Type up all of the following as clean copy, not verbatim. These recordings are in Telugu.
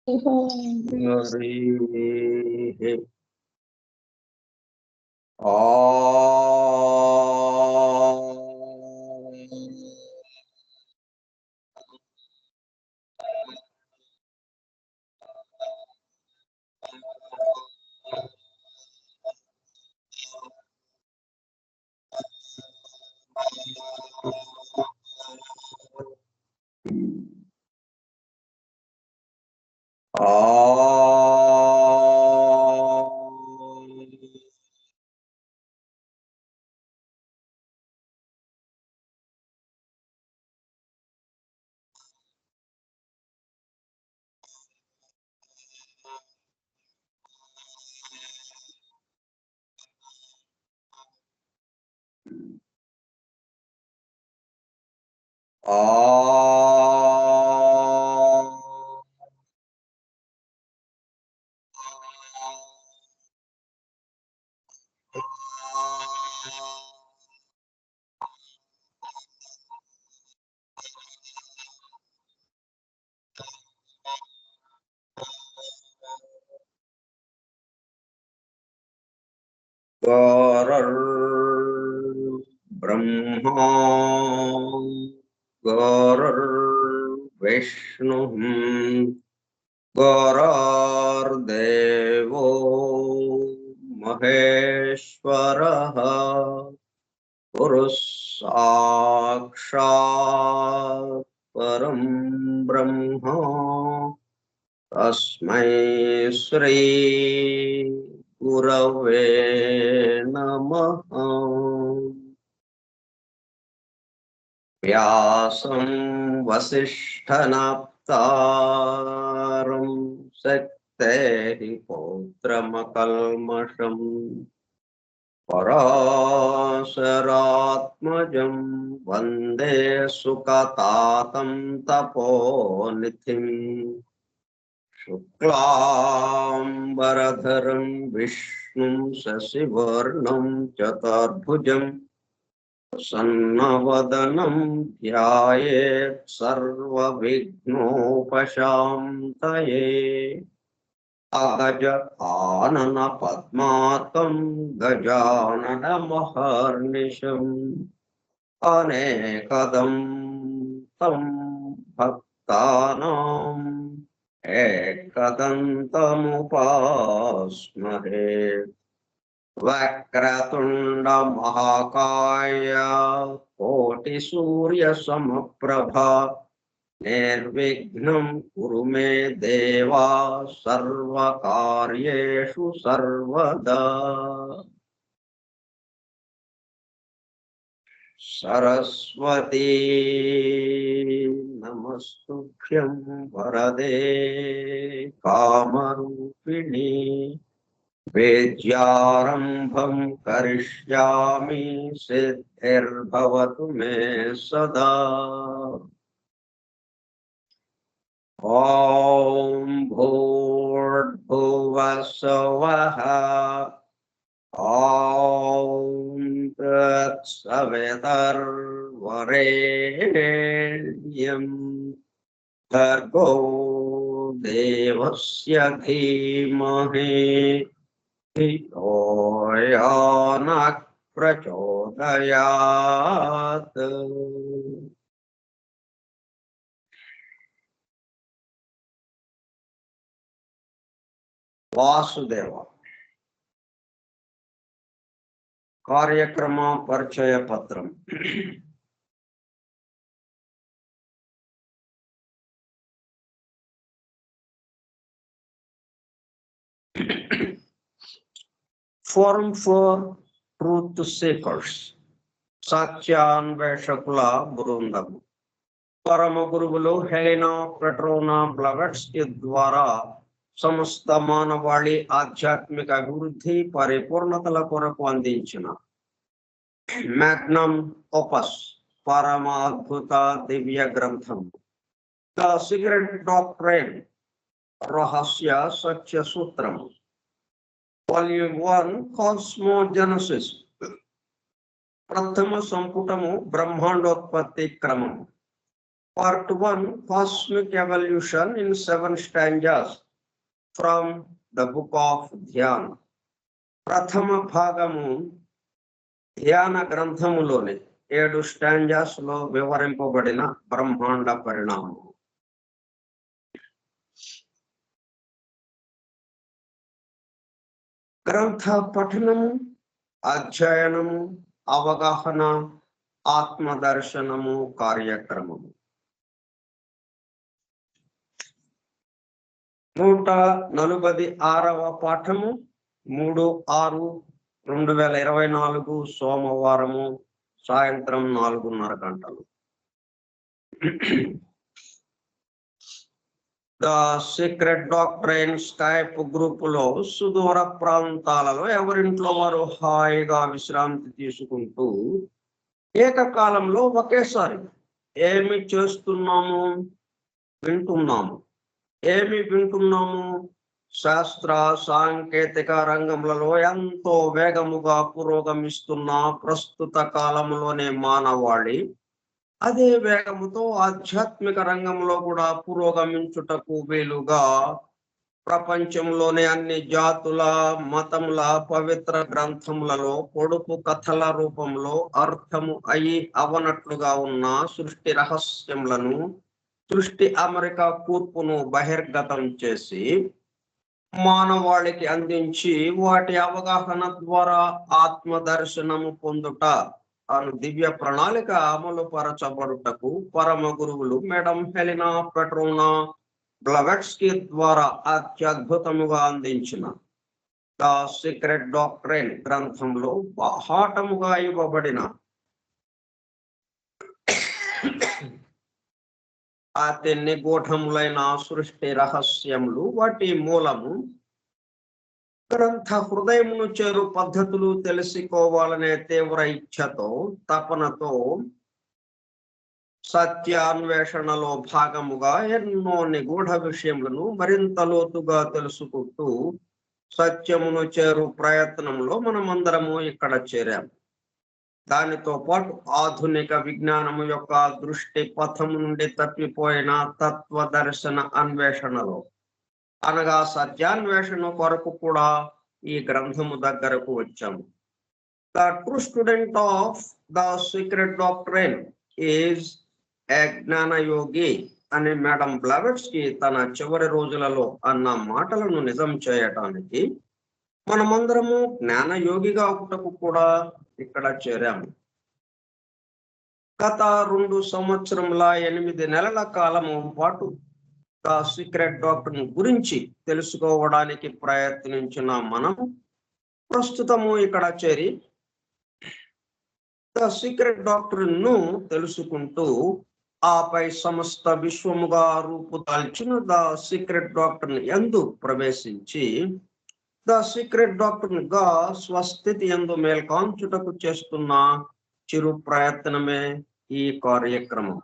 हरिः ॐ गुरुर्ब्रह्मा गुरुर्विष्णुः गुरुर्देवो महेश्वरः गुरुः साक्षात् परं ब्रह्म तस्मै श्री गुरवे नमः। व्यासं वसिष्ठनाप्तारं शक्तेः पौत्रमकल्मषम् पराशरात्मजं वन्दे सुकतातं तपोनिधिम् शुक्लाम्बरधरं विष्णुं शशिवर्णं चतुर्भुजं प्रसन्नवदनं ध्यायेत् सर्वविघ्नोपशान्तये। अगज आनन पद्मार्कं गजाननमहर्निशम् अनेकदं तं भक्तानाम् एकदन्तमुपास्महे। वक्रतुण्ड महाकाय कोटिसूर्यसमप्रभा निर्विघ्नं कुरु मे देवा सर्वकार्येषु सर्वदा। सरस्वती नमस्तुभ्यं वरदे कामरूपिणी विद्यारम्भं करिष्यामि सिद्धिर्भवतु मे सदा। ॐ भूर्भुवः स्वः ॐ तत्सवितुर्वरेण्यं भर्गो देवस्य धीमहि धियो यो नः प्रचोदयात्। वासुदेव कार्यक्रम परिचय पत्रम। Forum for Truth Seekers సత్యాన్వేషకుల బృందము పరమ గురువులు హెలెనా పెట్రోనా బ్లవెట్స్కీ ద్వారా సమస్త మానవాళి ఆధ్యాత్మిక అభివృద్ధి పరిపూర్ణతల కొరకు అందించిన మ్యాగ్నమ్ ఓపస్ పరమ అద్భుత దివ్య గ్రంథం ద సీక్రెట్ డాక్ట్రైన్ రహస్య సత్య సూత్రము వాల్యూమ్ 1 కాస్మోజెనసిస్ ప్రథమ సంపుటము బ్రహ్మాండోత్పత్తి క్రమము Part 1, Cosmic Evolution in 7 stanzas from the book of Dhyan. ప్రథమ భాగము ధ్యాన గ్రంథములోని 7 స్టాంజాస్ లో వివరింపబడిన బ్రహ్మాండ పరిణామం. గ్రంథ పఠనము, అధ్యయనము, అవగాహన, ఆత్మదర్శనము కార్యక్రమము. 146వ పాఠము 3/6/2024 సోమవారము సాయంత్రం 4:30 గంటలు. The secret doctrine Skype group లో సుదూర ప్రాంతాలలో ఎవరింట్లో వారు హాయిగా విశ్రాంతి తీసుకుంటూ ఏకకాలంలో ఒకేసారి ఏమి చేస్తున్నాము, వింటున్నాము. ఏమి వింటున్నాము? శాస్త్ర సాంకేతిక రంగంలో ఎంతో వేగముగా పురోగమిస్తున్న ప్రస్తుత కాలంలోనే మానవాళి అదే వేగముతో ఆధ్యాత్మిక రంగంలో కూడా పురోగమించుటకు వీలుగా ప్రపంచంలోని అన్ని జాతుల మతముల పవిత్ర గ్రంథములలో పొడుపు కథల రూపంలో అర్థము అయి అవనట్లుగా ఉన్న సృష్టి రహస్యములను, సృష్టి అమెరికా కూర్పును బహిర్గతం చేసి మానవాళికి అందించి వాటి అవగాహన ద్వారా ఆత్మదర్శనము పొందుట అను దివ్య ప్రణాళిక అమలు పరచబడుటకు పరమ గురువులు మేడం హెలినా పెట్రోనా బ్లవెట్స్కీ ద్వారా అత్యద్భుతముగా అందించిన ద సీక్రెట్ డాక్ట్రైన్ గ్రంథంలో బాహాటముగా ఇవ్వబడిన అతి నిగూఢములైన సృష్టి రహస్యములు, వాటి మూలము, గ్రంథ హృదయమును చేరు పద్ధతులు తెలుసుకోవాలనే తీవ్ర ఇచ్ఛతో, తపనతో సత్యాన్వేషణలో భాగముగా ఎన్నో నిగూఢ విషయములను మరింత లోతుగా తెలుసుకుంటూ సత్యమును చేరు ప్రయత్నంలో మనమందరము ఇక్కడ చేరాము. దానితో పాటు ఆధునిక విజ్ఞానము యొక్క దృష్టి పథము నుండి తప్పిపోయిన తత్వదర్శన అన్వేషణలో అనగా సత్యాన్వేషణ కొరకు కూడా ఈ గ్రంథము దగ్గరకు వచ్చాము. The true student of the secret doctrine is a జ్ఞానయోగి అని మేడం బ్లవెట్స్కీ తన చివరి రోజులలో అన్న మాటలను నిజం చేయటానికి మనమందరము జ్ఞానయోగిగా ఒకటకు కూడా ఇక్కడ చేరాము. గత 2 సంవత్సరముల 8 నెలల కాలము పాటు ద సీక్రెట్ డాక్ట్రైన్ గురించి తెలుసుకోవడానికి ప్రయత్నించిన మనం ప్రస్తుతము ఇక్కడ చేరి ద సీక్రెట్ డాక్ట్రైన్ ను తెలుసుకుంటూ ఆపై సమస్త విశ్వముగా రూపుదాల్చిన ద సీక్రెట్ డాక్ట్రైన్ యందు ప్రవేశించి ద సీక్రెట్ డాక్ట్రైన్ గా స్వస్థితి యందు మేల్కాంచుటకు చేస్తున్న చిరు ప్రయత్నమే ఈ కార్యక్రమం.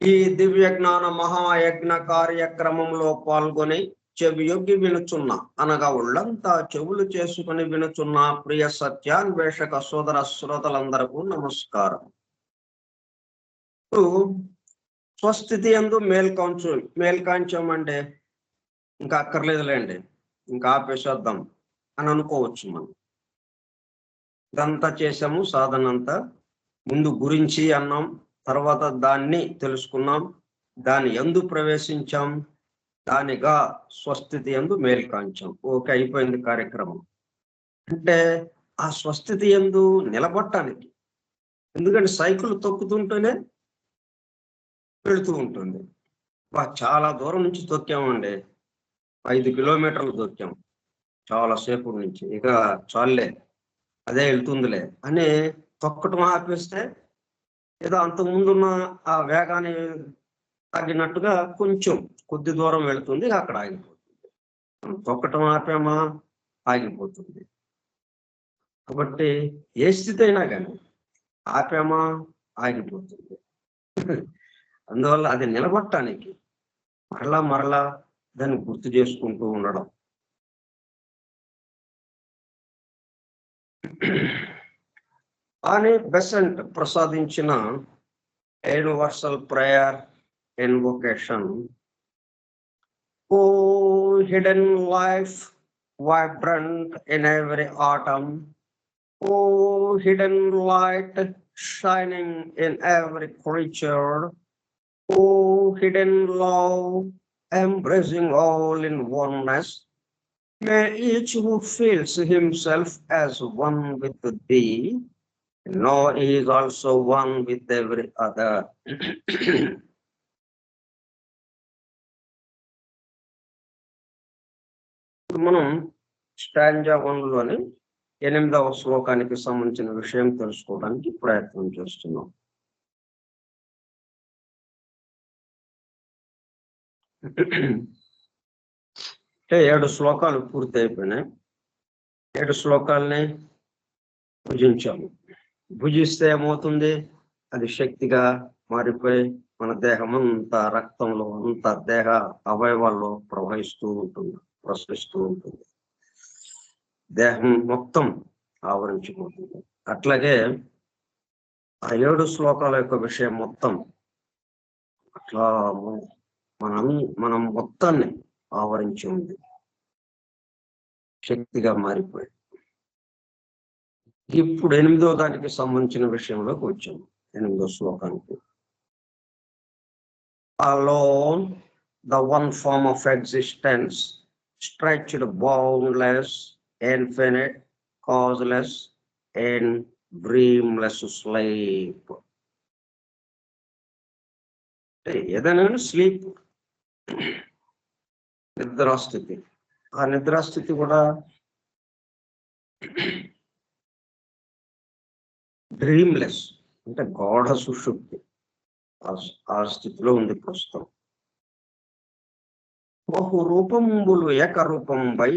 ఈ దివ్య జ్ఞాన మహాయజ్ఞ కార్యక్రమంలో పాల్గొని చెవియొగ్గి వినుచున్న, అనగా ఒళ్ళంతా చెవులు చేసుకుని వినుచున్న ప్రియ సత్యాన్వేషక సోదర శ్రోతలందరకు నమస్కారం. స్వస్థితి యందు మేల్కాంచమంటే ఇంకా అక్కర్లేదులేండి, ఇంకా ఆపేసేద్దాం అని అనుకోవచ్చు. మనం ఇదంతా చేసాము, సాధన అంతా. ముందు గురించి అన్నాం, తర్వాత దాన్ని తెలుసుకున్నాం, దాని యందు ప్రవేశించాం, దానిగా స్వస్థితి యందు మేల్కాంచాం. ఓకే, అయిపోయింది కార్యక్రమం. అంటే ఆ స్వస్థితి యందు నిలబడటానికి, ఎందుకంటే సైకిల్ తొక్కుతుంటేనే వెళుతూ ఉంటుంది. చాలా దూరం నుంచి తొక్కామండి, 5 కిలోమీటర్లు తొక్కాం చాలాసేపు నుంచి. ఇక చాలే, అదే వెళ్తుందిలే అని తొక్కటం ఆపేస్తే ఏదో అంతకుముందున్న ఆ వేగాన్ని తగ్గినట్టుగా కొంచెం కొద్ది దూరం వెళుతుంది, అక్కడ ఆగిపోతుంది. తొక్కటం ఆపామా ఆగిపోతుంది. కాబట్టి ఏ స్థితి అయినా కానీ ఆపామా ఆగిపోతుంది. అందువల్ల అది నిలబడటానికి మరలా దాన్ని గుర్తు చేసుకుంటూ ఉండడం. అని బెసెంట్ ప్రసాదించిన universal prayer invocation. O hidden life vibrant in every atom, O hidden light shining in every creature, O hidden love embracing all in oneness, may each who feels himself as one with thee know he is also one with every other. మనం స్టాంజా 1లోని 8వ శ్లోకానికి సంబంధించిన విషయం తెలుసుకోవడానికి ప్రయత్నం చేస్తున్నాం. అంటే 7 శ్లోకాలు పూర్తి అయిపోయినాయి. 7 శ్లోకాలని భుజించాము. భుజిస్తే ఏమవుతుంది? అది శక్తిగా మారిపోయి మన దేహం అంతా రక్తంలో అంతా దేహ అవయవాల్లో ప్రవహిస్తూ ఉంటుంది, ప్రసరిస్తూ ఉంటుంది, దేహం మొత్తం ఆవరించిపోతుంది. అట్లాగే ఆ 7 శ్లోకాల యొక్క విషయం మొత్తం అట్లా మనం మొత్తాన్ని ఆవరించి ఉంది, శక్తిగా మారిపోయి. ఇప్పుడు 8వ దానికి సంబంధించిన విషయంలోకి వచ్చాము. 8వ శ్లోకానికి. Alone, the one form of existence, stretched, boundless, infinite, causeless, and dreamless sleep. ఏదైనా స్లీప్, నిద్రాస్థితి. ఆ నిద్రాస్థితి కూడా డ్రీమ్లెస్ అంటే గాఢ సుషుప్తి, ఆ స్థితిలో ఉంది ప్రస్తుతం. బహు రూపంబులు ఏకరూపంపై,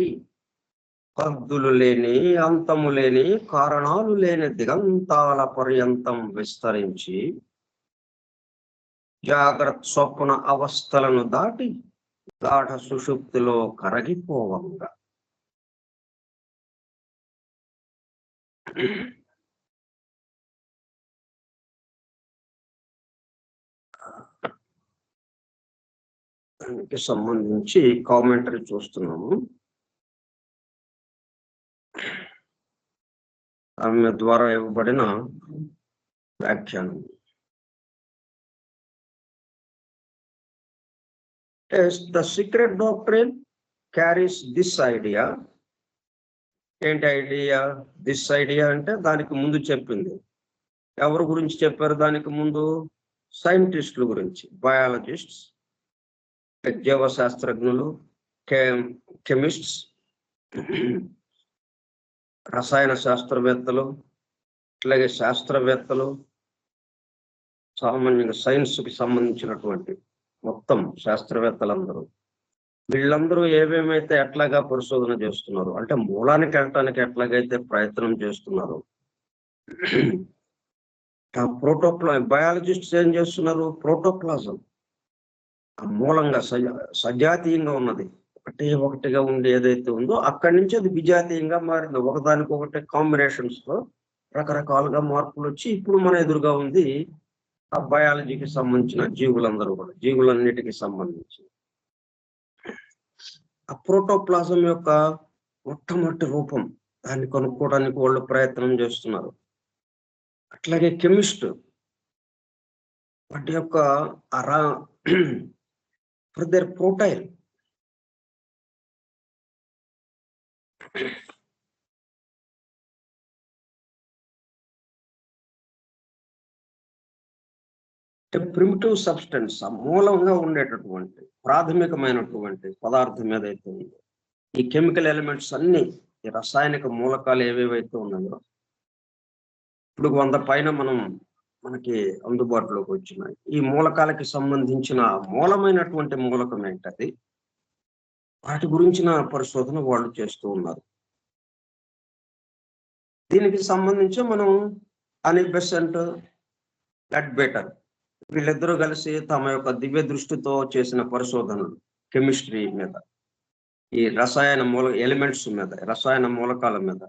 హద్దులు లేని అంతము లేని కారణాలు లేని దిగంతాల పర్యంతం విస్తరించి జాగ్రత్త స్వప్న అవస్థలను దాటి గాఢ సుషుప్తిలో కరగిపోవంగా దానికి సంబంధించి కామెంటరీ చూస్తున్నాము. ఆమె ద్వారా ఇవ్వబడిన వ్యాఖ్యానం. The secret doctrine carries this idea. ఏంటి ఐడియా? దిస్ ఐడియా అంటే దానికి ముందు చెప్పింది. ఎవరి గురించి చెప్పారు దానికి ముందు? సైంటిస్టుల గురించి, బయాలజిస్ట్స్, జీవశాస్త్రజ్ఞులు, కెమిస్ట్స్, రసాయన శాస్త్రవేత్తలు, అట్లాగే శాస్త్రవేత్తలు, సామాన్యంగా సైన్స్కి సంబంధించినటువంటి మొత్తం శాస్త్రవేత్తలందరూ, వీళ్ళందరూ ఏమేమైతే ఎట్లాగా పరిశోధన చేస్తున్నారు అంటే మూలానికి వెళ్ళటానికి ఎట్లాగైతే ప్రయత్నం చేస్తున్నారు, బయాలజిస్ట్స్ ఏం చేస్తున్నారు? ప్రోటోప్లాజం మూలంగా సజాతీయంగా ఉన్నది ఒకటిగా ఉండి ఏదైతే ఉందో అక్కడి నుంచి అది విజాతీయంగా మారింది. ఒకదానికొకటి కాంబినేషన్స్ తో రకరకాలుగా మార్పులు వచ్చి ఇప్పుడు మన ఎదురుగా ఉంది ఆ బయాలజీకి సంబంధించిన జీవులందరూ కూడా, జీవులన్నిటికీ సంబంధించి ఆ ప్రోటోప్లాజం యొక్క మొట్టమొదటి రూపం దాన్ని కనుక్కోవడానికి వాళ్ళు ప్రయత్నం చేస్తున్నారు. అట్లాగే కెమిస్ట్ వాటి యొక్క ఫర్ దేర్ ప్రోటైల్ ప్రిమిటివ్ సబ్స్టెన్స్, ఆ మూలంగా ఉండేటటువంటి ప్రాథమికమైనటువంటి పదార్థం ఏదైతే ఉందో, ఈ కెమికల్ ఎలిమెంట్స్ అన్ని, ఈ రసాయనిక మూలకాలు ఏవేవైతే ఉన్నాయో ఇప్పుడు 100 పైన మనకి అందుబాటులోకి వచ్చినాయి. ఈ మూలకాలకి సంబంధించిన మూలమైనటువంటి మూలకం ఏంటది, వాటి గురించిన పరిశోధన వాళ్ళు చేస్తూ ఉన్నారు. దీనికి సంబంధించి మనం అని బెసెంట్, లెడ్బేటర్ వీళ్ళిద్దరూ కలిసి తమ యొక్క దివ్య దృష్టితో చేసిన పరిశోధనలు కెమిస్ట్రీ మీద, ఈ రసాయన ఎలిమెంట్స్ మీద, రసాయన మూలకాల మీద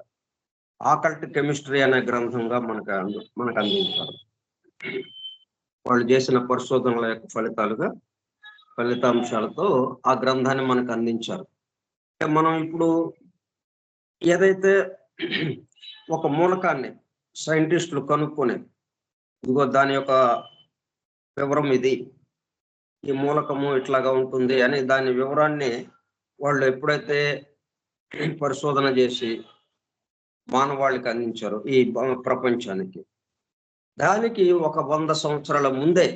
ఆకల్ట్ కెమిస్ట్రీ అనే గ్రంథంగా మనకు అందించారు. వాళ్ళు చేసిన పరిశోధనల యొక్క ఫలితాంశాలతో ఆ గ్రంథాన్ని మనకు అందించారు. మనం ఇప్పుడు ఏదైతే ఒక మూలకాన్ని సైంటిస్టులు కనుక్కొని ఇదిగో దాని యొక్క వివరం ఇది, ఈ మూలకము ఇట్లాగా ఉంటుంది అని దాని వివరాన్ని వాళ్ళు ఎప్పుడైతే పరిశోధన చేసి మానవాళికి అందించారు ఈ ప్రపంచానికి, దానికి ఒక 100 సంవత్సరాల ముందే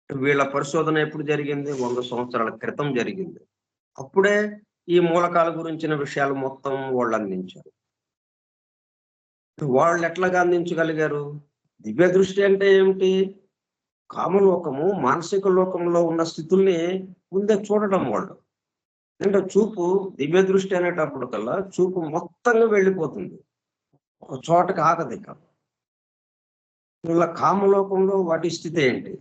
వీళ్ళ పరిశోధన ఎప్పుడు జరిగింది? 100 సంవత్సరాల క్రితం జరిగింది. అప్పుడే ఈ మూలకాల గురించిన విషయాలు మొత్తం వాళ్ళు అందించారు. వాళ్ళు ఎట్లాగా అందించగలిగారు? దివ్య దృష్టి అంటే ఏమిటి? కామలోకము, మానసిక లోకంలో ఉన్న స్థితుల్ని ముందే చూడటం వాళ్ళు. అంటే చూపు, దివ్య దృష్టి అనేటప్పుడు కల్లా చూపు మొత్తంగా వెళ్ళిపోతుంది, ఒక చోటకి ఆగదు. ఇక ఇలా కామలోకంలో వాటి స్థితి ఏంటి?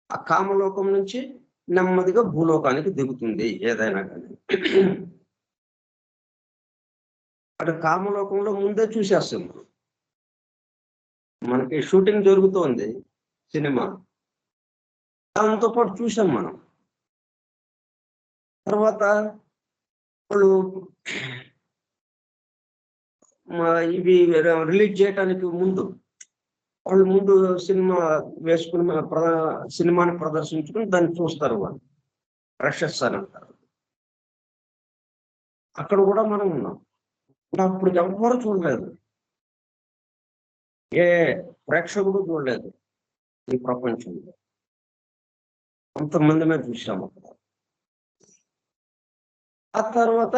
ఆ కామలోకం నుంచి నెమ్మదిగా భూలోకానికి దిగుతుంది ఏదైనా కానీ. అటు కామలోకంలో ముందే చూసేస్తుంది. మనకి షూటింగ్ జరుగుతోంది సినిమా, దాంతో పాటు చూసాం మనం. తర్వాత వాళ్ళు ఇవి రిలీజ్ చేయడానికి ముందు సినిమా వేసుకుని సినిమాని ప్రదర్శించుకుని దాన్ని చూస్తారు. వాళ్ళు రషెస్ అని అంటారు. అక్కడ కూడా మనం ఉన్నాం. అప్పుడు ఎవరు చూడలేదు, ఏ ప్రేక్షకుడు చూడలేదు ఈ ప్రపంచంలో. కొంతమంది మేము చూసాము అక్కడ. ఆ తర్వాత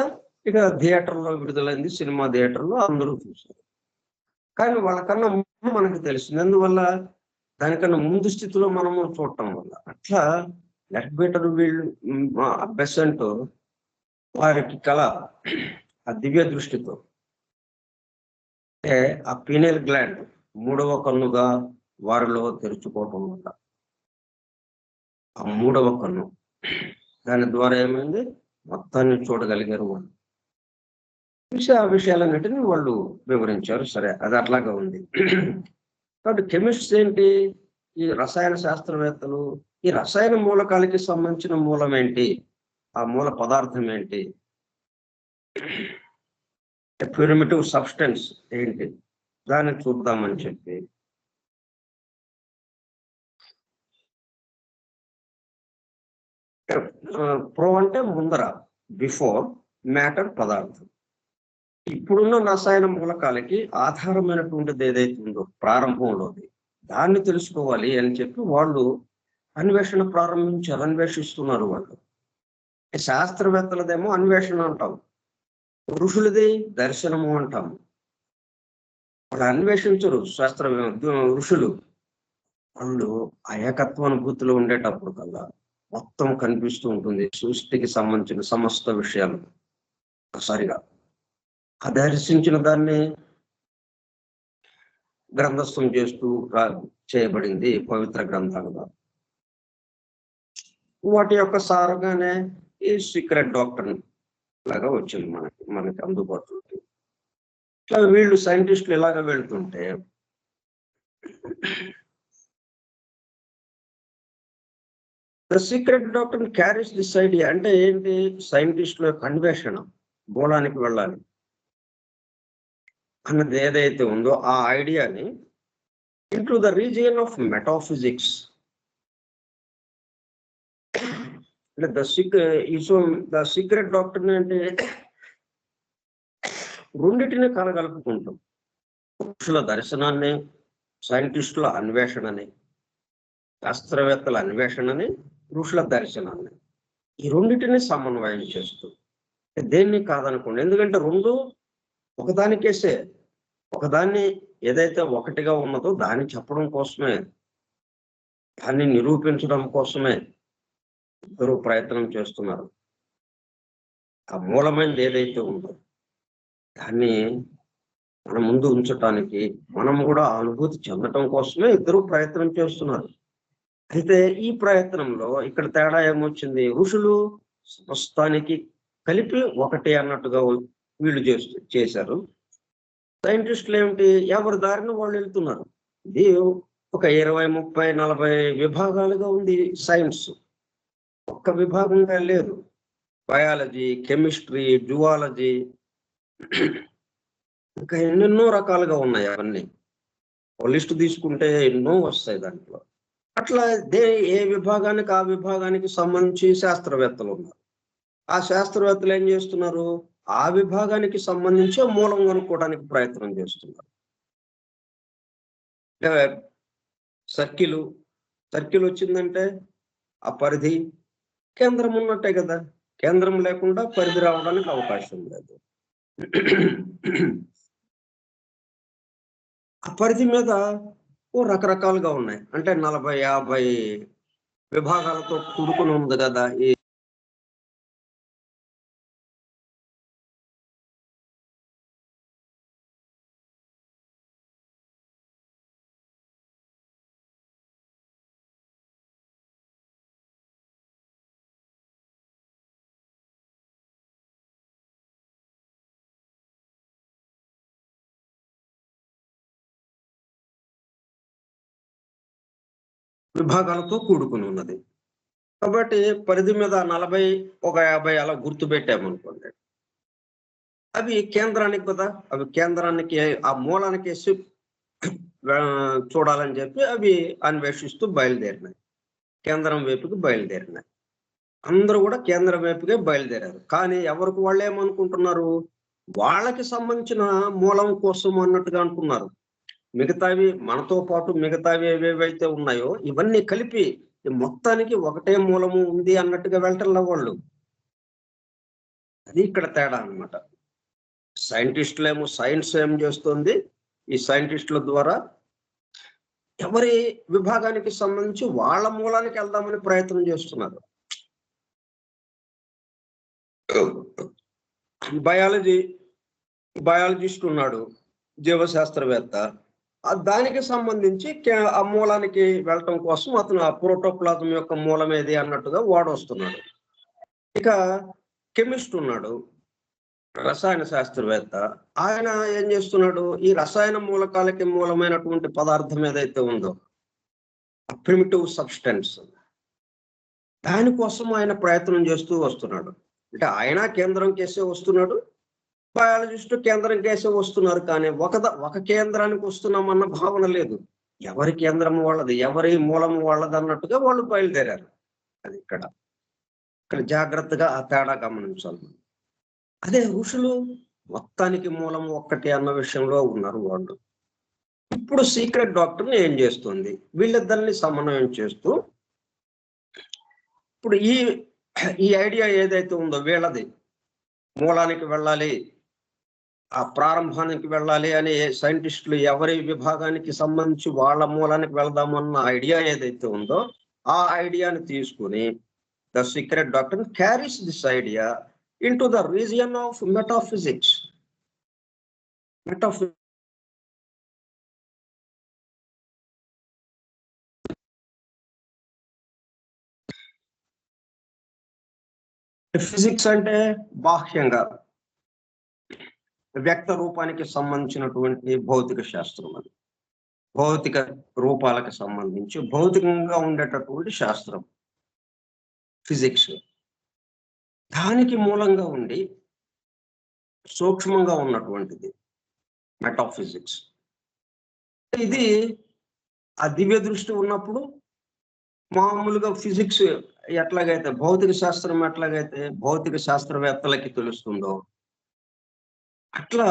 ఇక థియేటర్లో విడుదలైంది, సినిమా థియేటర్లో అందరూ చూశారు. కానీ వాళ్ళకన్నా ముందు మనకు తెలిసింది. అందువల్ల దానికన్నా ముందు స్థితిలో మనము చూడటం వల్ల అట్లా లెక్బెటర్ వీళ్ళు బెసెంట్ వారికి కళ ఆ దివ్య దృష్టితో, అంటే ఆ పీనియల్ గ్లాండ్ 3వ కన్నుగా వారిలో తెరుచుకోవటం వల్ల, ఆ 3వ కన్ను దాని ద్వారా ఏమైంది? మొత్తాన్ని చూడగలిగారు వాళ్ళు. ఆ విషయాలన్నిటిని వాళ్ళు వివరించారు. సరే, అది అట్లాగా ఉంది. కాబట్టి కెమిస్ట్స్ ఏంటి? ఈ రసాయన శాస్త్రవేత్తలు ఈ రసాయన మూలకాలకి సంబంధించిన మూలం ఏంటి, ఆ మూల పదార్థం ఏంటి, ప్యూరిమిటివ్ సబ్స్టెన్స్ ఏంటి, దాన్ని చూద్దామని చెప్పి ప్రో అంటే ముందర, బిఫోర్ మ్యాటర్ పదార్థం. ఇప్పుడున్న రసాయన మూలకాలకి ఆధారమైనటువంటిది ఏదైతే ఉందో ప్రారంభంలోది, దాన్ని తెలుసుకోవాలి అని చెప్పి వాళ్ళు అన్వేషణ ప్రారంభించారు, అన్వేషిస్తున్నారు వాళ్ళు. శాస్త్రవేత్తలదేమో అన్వేషణ అంటాం, ఋషులది దర్శనము అంటాము. వాళ్ళు అన్వేషించరు ఋషులు. వాళ్ళు ఆ ఏకత్వానుభూతిలో ఉండేటప్పుడు కల్లా మొత్తం కనిపిస్తూ ఉంటుంది, సృష్టికి సంబంధించిన సమస్త విషయాలు సరిగా. ఆ దర్శించిన దాన్ని గ్రంథస్థం చేస్తూ చేయబడింది పవిత్ర గ్రంథాలుగా. వాటి యొక్క సారంగానే ఈ సీక్రెట్ డాక్టర్ లాగా వచ్చింది మనకి అందుబాటులోకి. ఇట్లా వీళ్ళు సైంటిస్టులు ఇలాగ వెళ్తుంటే the secret doctor carries this idea. అంటే ఏంటి? సైంటిస్టుల యొక్క అన్వేషణ, మూలానికి వెళ్ళాలి అన్నది ఏదైతే ఉందో ఆ ఐడియాని into the region of metaphysics. అంటే ద సీక్రెట్ డాక్టర్ అంటే రెండింటిని కలగలుపుకుంటాం. పురుషుల దర్శనాన్ని, సైంటిస్టుల అన్వేషణని, శాస్త్రవేత్తల అన్వేషణని, ఋషుల దర్శనాన్ని, ఈ రెండింటిని సమన్వయం చేస్తూ దేన్ని కాదనుకోండి. ఎందుకంటే రెండు ఒకదానికేసే, ఒకదాన్ని ఏదైతే ఒకటిగా ఉన్నదో దాన్ని చెప్పడం కోసమే, దాన్ని నిరూపించడం కోసమే ఇద్దరు ప్రయత్నం చేస్తున్నారు. ఆ మూలమైనది ఏదైతే ఉందో దాన్ని మన ముందు ఉంచటానికి, మనం కూడా అనుభూతి చెందటం కోసమే ఇద్దరు ప్రయత్నం చేస్తున్నారు. అయితే ఈ ప్రయత్నంలో ఇక్కడ తేడా ఏమొచ్చింది? ఋషులు సమస్తానికి కలిపి ఒకటి అన్నట్టుగా వీళ్ళు చేశారు. సైంటిస్టులు ఏమిటి, ఎవరి దారిని వాళ్ళు వెళ్తున్నారు. ఇది ఒక 20, 30, 40 విభాగాలుగా ఉంది సైన్స్. ఒక్క విభాగంగా లేదు. బయాలజీ, కెమిస్ట్రీ, జువాలజీ, ఇంకా ఎన్నెన్నో రకాలుగా ఉన్నాయి అవన్నీ. లిస్ట్ తీసుకుంటే ఎన్నో వస్తాయి దాంట్లో. అట్లా ఏ విభాగానికి ఆ విభాగానికి సంబంధించి శాస్త్రవేత్తలు ఉన్నారు. ఆ శాస్త్రవేత్తలు ఏం చేస్తున్నారు, ఆ విభాగానికి సంబంధించి మూలం కనుక్కోవడానికి ప్రయత్నం చేస్తున్నారు. సర్కిల్ వచ్చిందంటే ఆ పరిధి కేంద్రం ఉన్నట్టే కదా. కేంద్రం లేకుండా పరిధి రావడానికి అవకాశం లేదు. ఆ పరిధి మీద రకరకాలుగా ఉన్నాయి. అంటే 40, 50 విభాగాలతో కూడుకుని ఉంది కదా ఈ విభాగాలతో కూడుకుని ఉన్నది. కాబట్టి పరిధి మీద 40, ఒక 50 అలా గుర్తు పెట్టామనుకోండి. అవి కేంద్రానికి కదా, అవి కేంద్రానికి ఆ మూలానికి వేసి చూడాలని చెప్పి అవి అన్వేషిస్తూ బయలుదేరినాయి. కేంద్రం వైపుకి బయలుదేరినాయి. అందరూ కూడా కేంద్రం వైపుకే బయలుదేరారు. కానీ ఎవరికి వాళ్ళు ఏమనుకుంటున్నారు, వాళ్ళకి సంబంధించిన మూలం కోసం అన్నట్టుగా అనుకున్నారు. మిగతావి మనతో పాటు మిగతావి ఏవేవైతే ఉన్నాయో ఇవన్నీ కలిపి మొత్తానికి ఒకటే మూలము ఉంది అన్నట్టుగా వెళ్ళటంలో వాళ్ళు. అది ఇక్కడ తేడా అన్నమాట. సైంటిస్టులేమో సైన్స్ ఏం చేస్తుంది, ఈ సైంటిస్టుల ద్వారా ఎవరి విభాగానికి సంబంధించి వాళ్ళ మూలానికి వెళ్దామని ప్రయత్నం చేస్తున్నారు. బయాలజిస్ట్ ఉన్నాడు, జీవశాస్త్రవేత్త. దానికి సంబంధించి ఆ మూలానికి వెళ్ళటం కోసం అతను ఆ ప్రోటోప్లాజం యొక్క మూలం ఏది అన్నట్టుగా వాడొస్తున్నాడు. ఇక కెమిస్ట్ ఉన్నాడు, రసాయన శాస్త్రవేత్త. ఆయన ఏం చేస్తున్నాడు, ఈ రసాయన మూలకాలకి మూలమైనటువంటి పదార్థం ఏదైతే ఉందో ప్రిమిటివ్ సబ్స్టెన్స్, దానికోసం ఆయన ప్రయత్నం చేస్తూ వస్తున్నాడు. అంటే ఆయన కేంద్రం కేసే వస్తున్నాడు, బయాలజిస్టు కేంద్రం కేసే వస్తున్నారు. కానీ ఒక కేంద్రానికి వస్తున్నామన్న భావన లేదు. ఎవరి కేంద్రం వాళ్ళది, ఎవరి మూలం వాళ్ళది అన్నట్టుగా వాళ్ళు బయలుదేరారు. అది ఇక్కడ జాగ్రత్తగా ఆ తేడా గమనించాలి. అదే ఋషులు మొత్తానికి మూలం ఒక్కటే అన్న విషయంలో ఉన్నారు వాళ్ళు. ఇప్పుడు సీక్రెట్ డాక్టర్ని ఏం చేస్తుంది, వీళ్ళిద్దరిని సమన్వయం చేస్తూ ఇప్పుడు ఈ ఐడియా ఏదైతే ఉందో వీళ్ళది, మూలానికి వెళ్ళాలి, ఆ ప్రారంభానికి వెళ్ళాలి అని సైంటిస్టులు ఎవరి విభాగానికి సంబంధించి వాళ్ళ మూలానికి వెళ్దామన్న ఐడియా ఏదైతే ఉందో ఆ ఐడియాని తీసుకుని the secret doctor carries this idea into the region of metaphysics. Physics అంటే బాహ్యంగా వ్యక్త రూపానికి సంబంధించినటువంటి భౌతిక శాస్త్రం. అది భౌతిక రూపాలకు సంబంధించి భౌతికంగా ఉండేటటువంటి శాస్త్రం ఫిజిక్స్. దానికి మూలంగా ఉండి సూక్ష్మంగా ఉన్నటువంటిది మెటాఫిజిక్స్. ఇది ఆ దివ్య దృష్టి ఉన్నప్పుడు మామూలుగా ఫిజిక్స్ ఎట్లాగైతే భౌతిక శాస్త్రం ఎట్లాగైతే భౌతిక శాస్త్రవేత్తలకి తెలుస్తుందో అట్లా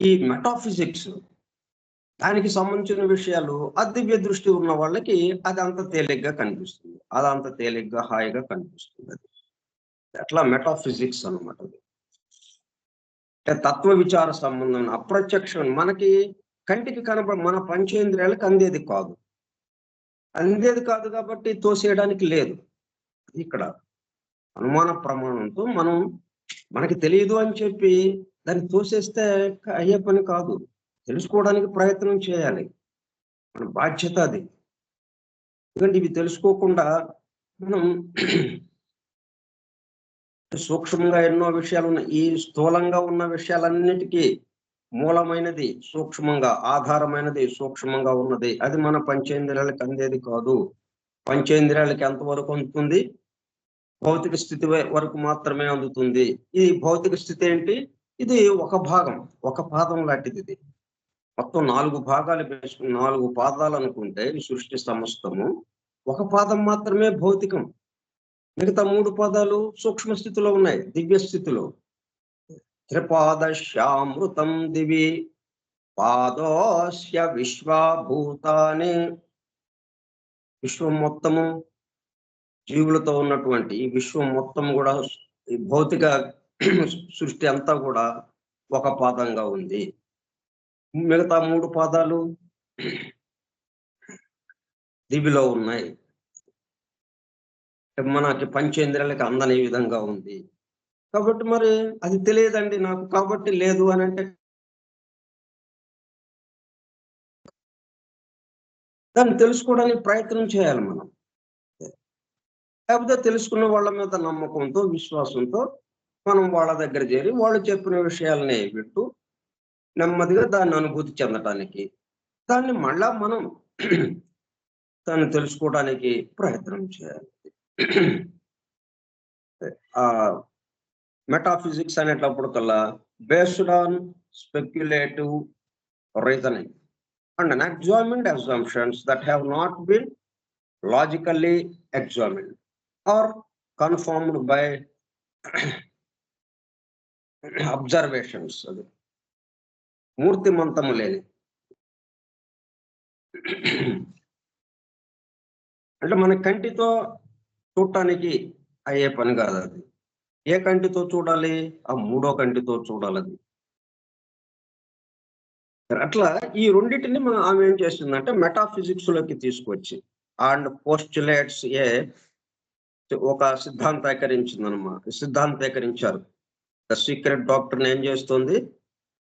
ఈ మెటాఫిజిక్స్ దానికి సంబంధించిన విషయాలు ఆ దివ్య దృష్టి ఉన్న వాళ్ళకి అది అంత తేలిగ్గా కనిపిస్తుంది, అది అంత తేలిగ్గా హాయిగా కనిపిస్తుంది. అది అట్లా మెటాఫిజిక్స్ అన్నమాట. తత్వ విచార సంబంధం అప్రత్యక్షం, మనకి కంటికి మన పంచేంద్రియాలకు అందేది కాదు కాబట్టి తోసేయడానికి లేదు. ఇక్కడ అనుమాన ప్రమాణంతో మనకి తెలియదు అని చెప్పి దాన్ని తోసేస్తే అయ్యే పని కాదు. తెలుసుకోవడానికి ప్రయత్నం చేయాలి, మన బాధ్యత అది. ఎందుకంటే ఇవి తెలుసుకోకుండా మనం సూక్ష్మంగా ఎన్నో విషయాలు ఉన్నాయి. ఈ స్థూలంగా ఉన్న విషయాలన్నిటికీ మూలమైనది సూక్ష్మంగా, ఆధారమైనది సూక్ష్మంగా ఉన్నది. అది మన పంచేంద్రియాలకు అందేది కాదు. పంచేంద్రియాలకి ఎంతవరకు అందుతుంది? భౌతిక స్థితి వరకు మాత్రమే అందుతుంది. ఈ భౌతిక స్థితి ఏంటి? ఇది ఒక భాగం, ఒక పాదం లాంటిది ఇది. మొత్తం 4 భాగాలు వేసుకుని 4 పాదాలు అనుకుంటే ఈ సృష్టి సమస్తము. ఒక పాదం మాత్రమే భౌతికం. మిగతా 3 పాదాలు సూక్ష్మ స్థితిలో ఉన్నాయి, దివ్య స్థితిలో. త్రిపాదశ్యామృతం దివి పాదోస్య విశ్వభూతాని. విశ్వం మొత్తము, జీవులతో ఉన్నటువంటి ఈ విశ్వం మొత్తం కూడా, ఈ భౌతిక సృష్టి అంతా కూడా ఒక పాదంగా ఉంది. మిగతా 3 పాదాలు దివిలో ఉన్నాయి. మనకి పంచేంద్రియాలకి అందని విధంగా ఉంది. కాబట్టి మరి అది తెలియదండి నాకు, కాబట్టి లేదు అని అంటే దాన్ని తెలుసుకోవడానికి ప్రయత్నం చేయాలి మనం. లేకపోతే తెలుసుకున్న వాళ్ళ మీద నమ్మకంతో, విశ్వాసంతో మనం వాళ్ళ దగ్గర చేరి వాళ్ళు చెప్పిన విషయాలని వింటూ నెమ్మదిగా దాన్ని అనుభూతి చెందటానికి, దాన్ని మళ్ళా మనం దాన్ని తెలుసుకోవడానికి ప్రయత్నం చేయాలి. మెటాఫిజిక్స్ అనేటప్పుడు కల్లా based on speculative reasoning and unexamined assumptions that have not been logically examined or confirmed by observations. అది మూర్తిమంతము లేని, అంటే మన కంటితో చూడటానికి అయ్యే పని కాదు అది. ఏ కంటితో చూడాలి? ఆ 3వ కంటితో చూడాలి అది. అట్లా ఈ రెండింటిని ఆమె ఏం చేస్తుందంటే మెటాఫిజిక్స్ లోకి తీసుకొచ్చి అండ్ పోస్టులేట్స్ ఒక సిద్ధాంతీకరించారు. ద సీక్రెట్ డాక్టర్ ఏం చేస్తుంది?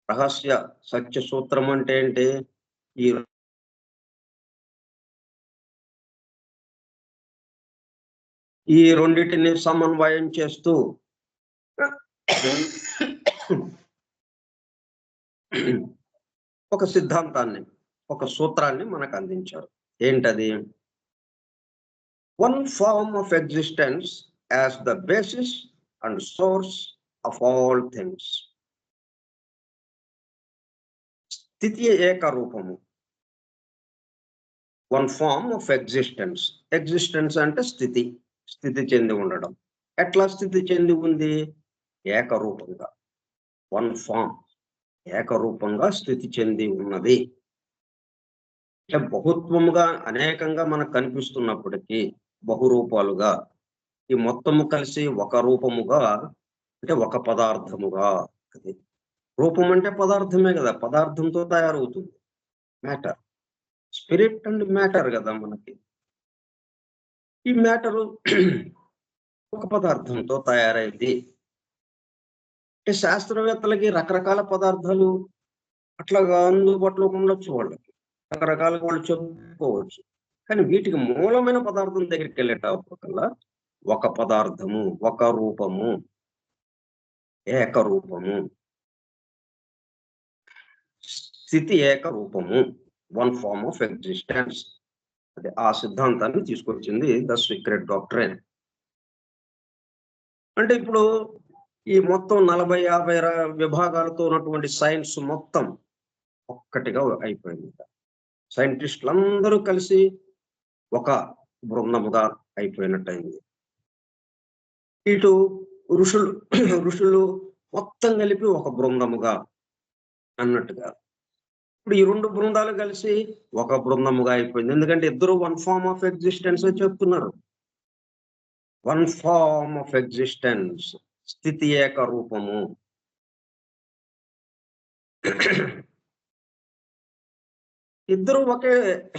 రహస్య సత్య సూత్రం అంటే ఏంటి? ఈ రెండింటిని సమన్వయం చేస్తూ ఒక సిద్ధాంతాన్ని, ఒక సూత్రాన్ని మనకు అందించారు. ఏంటది? One form of existence as the basis and source of all things. స్థితి ఏకరూపము. One form of existence. Existence అంటే స్థితి, స్థితి చెంది ఉండడం. ఎట్లా స్థితి చెంది ఉంది? ఏకరూపంగా. వన్ ఫార్మ్, ఏకరూపంగా స్థితి చెంది ఉన్నది. బహుత్వముగా అనేకంగా మనకు కనిపిస్తున్నప్పటికీ బహురూపాలుగా ఈ మొత్తము కలిసి ఒక రూపముగా, అంటే ఒక పదార్థముగా. అది రూపం అంటే పదార్థమే కదా, పదార్థంతో తయారవుతుంది. మ్యాటర్, స్పిరిట్ అండ్ మ్యాటర్ కదా మనకి. ఈ మ్యాటరు ఒక పదార్థంతో తయారైంది. అంటే శాస్త్రవేత్తలకి రకరకాల పదార్థాలు అట్లాగా అందుబాటులో ఉండొచ్చు, వాళ్ళకి రకరకాలుగా వాళ్ళు చెప్పుకోవచ్చు. కానీ వీటికి మూలమైన పదార్థం దగ్గరికి వెళ్ళేటప్పటికల్లా ఒక పదార్థము, ఒక రూపము, ఏకరూపము. స్థితి ఏకరూపము, వన్ ఫార్మ్ ఆఫ్ ఎగ్జిస్టెన్స్. అది ఆ సిద్ధాంతాన్ని తీసుకొచ్చింది ద సీక్రెట్ డాక్ట్రైన్. అంటే ఇప్పుడు ఈ మొత్తం 40-50 విభాగాలతో ఉన్నటువంటి సైన్స్ మొత్తం ఒక్కటిగా అయిపోయింది. సైంటిస్టులందరూ కలిసి ఒక బృందముగా అయిపోయినట్టయింది. ఇటు ఋషులు మొత్తం కలిపి ఒక బృందముగా అన్నట్టుగా. ఇప్పుడు ఈ 2 బృందాలు కలిసి ఒక బృందముగా అయిపోయింది. ఎందుకంటే ఇద్దరు వన్ ఫార్మ్ ఆఫ్ ఎగ్జిస్టెన్స్ చెప్తున్నారు. వన్ ఫార్మ్ ఆఫ్ ఎగ్జిస్టెన్స్, స్థితి ఏక రూపము. ఇద్దరు ఒకే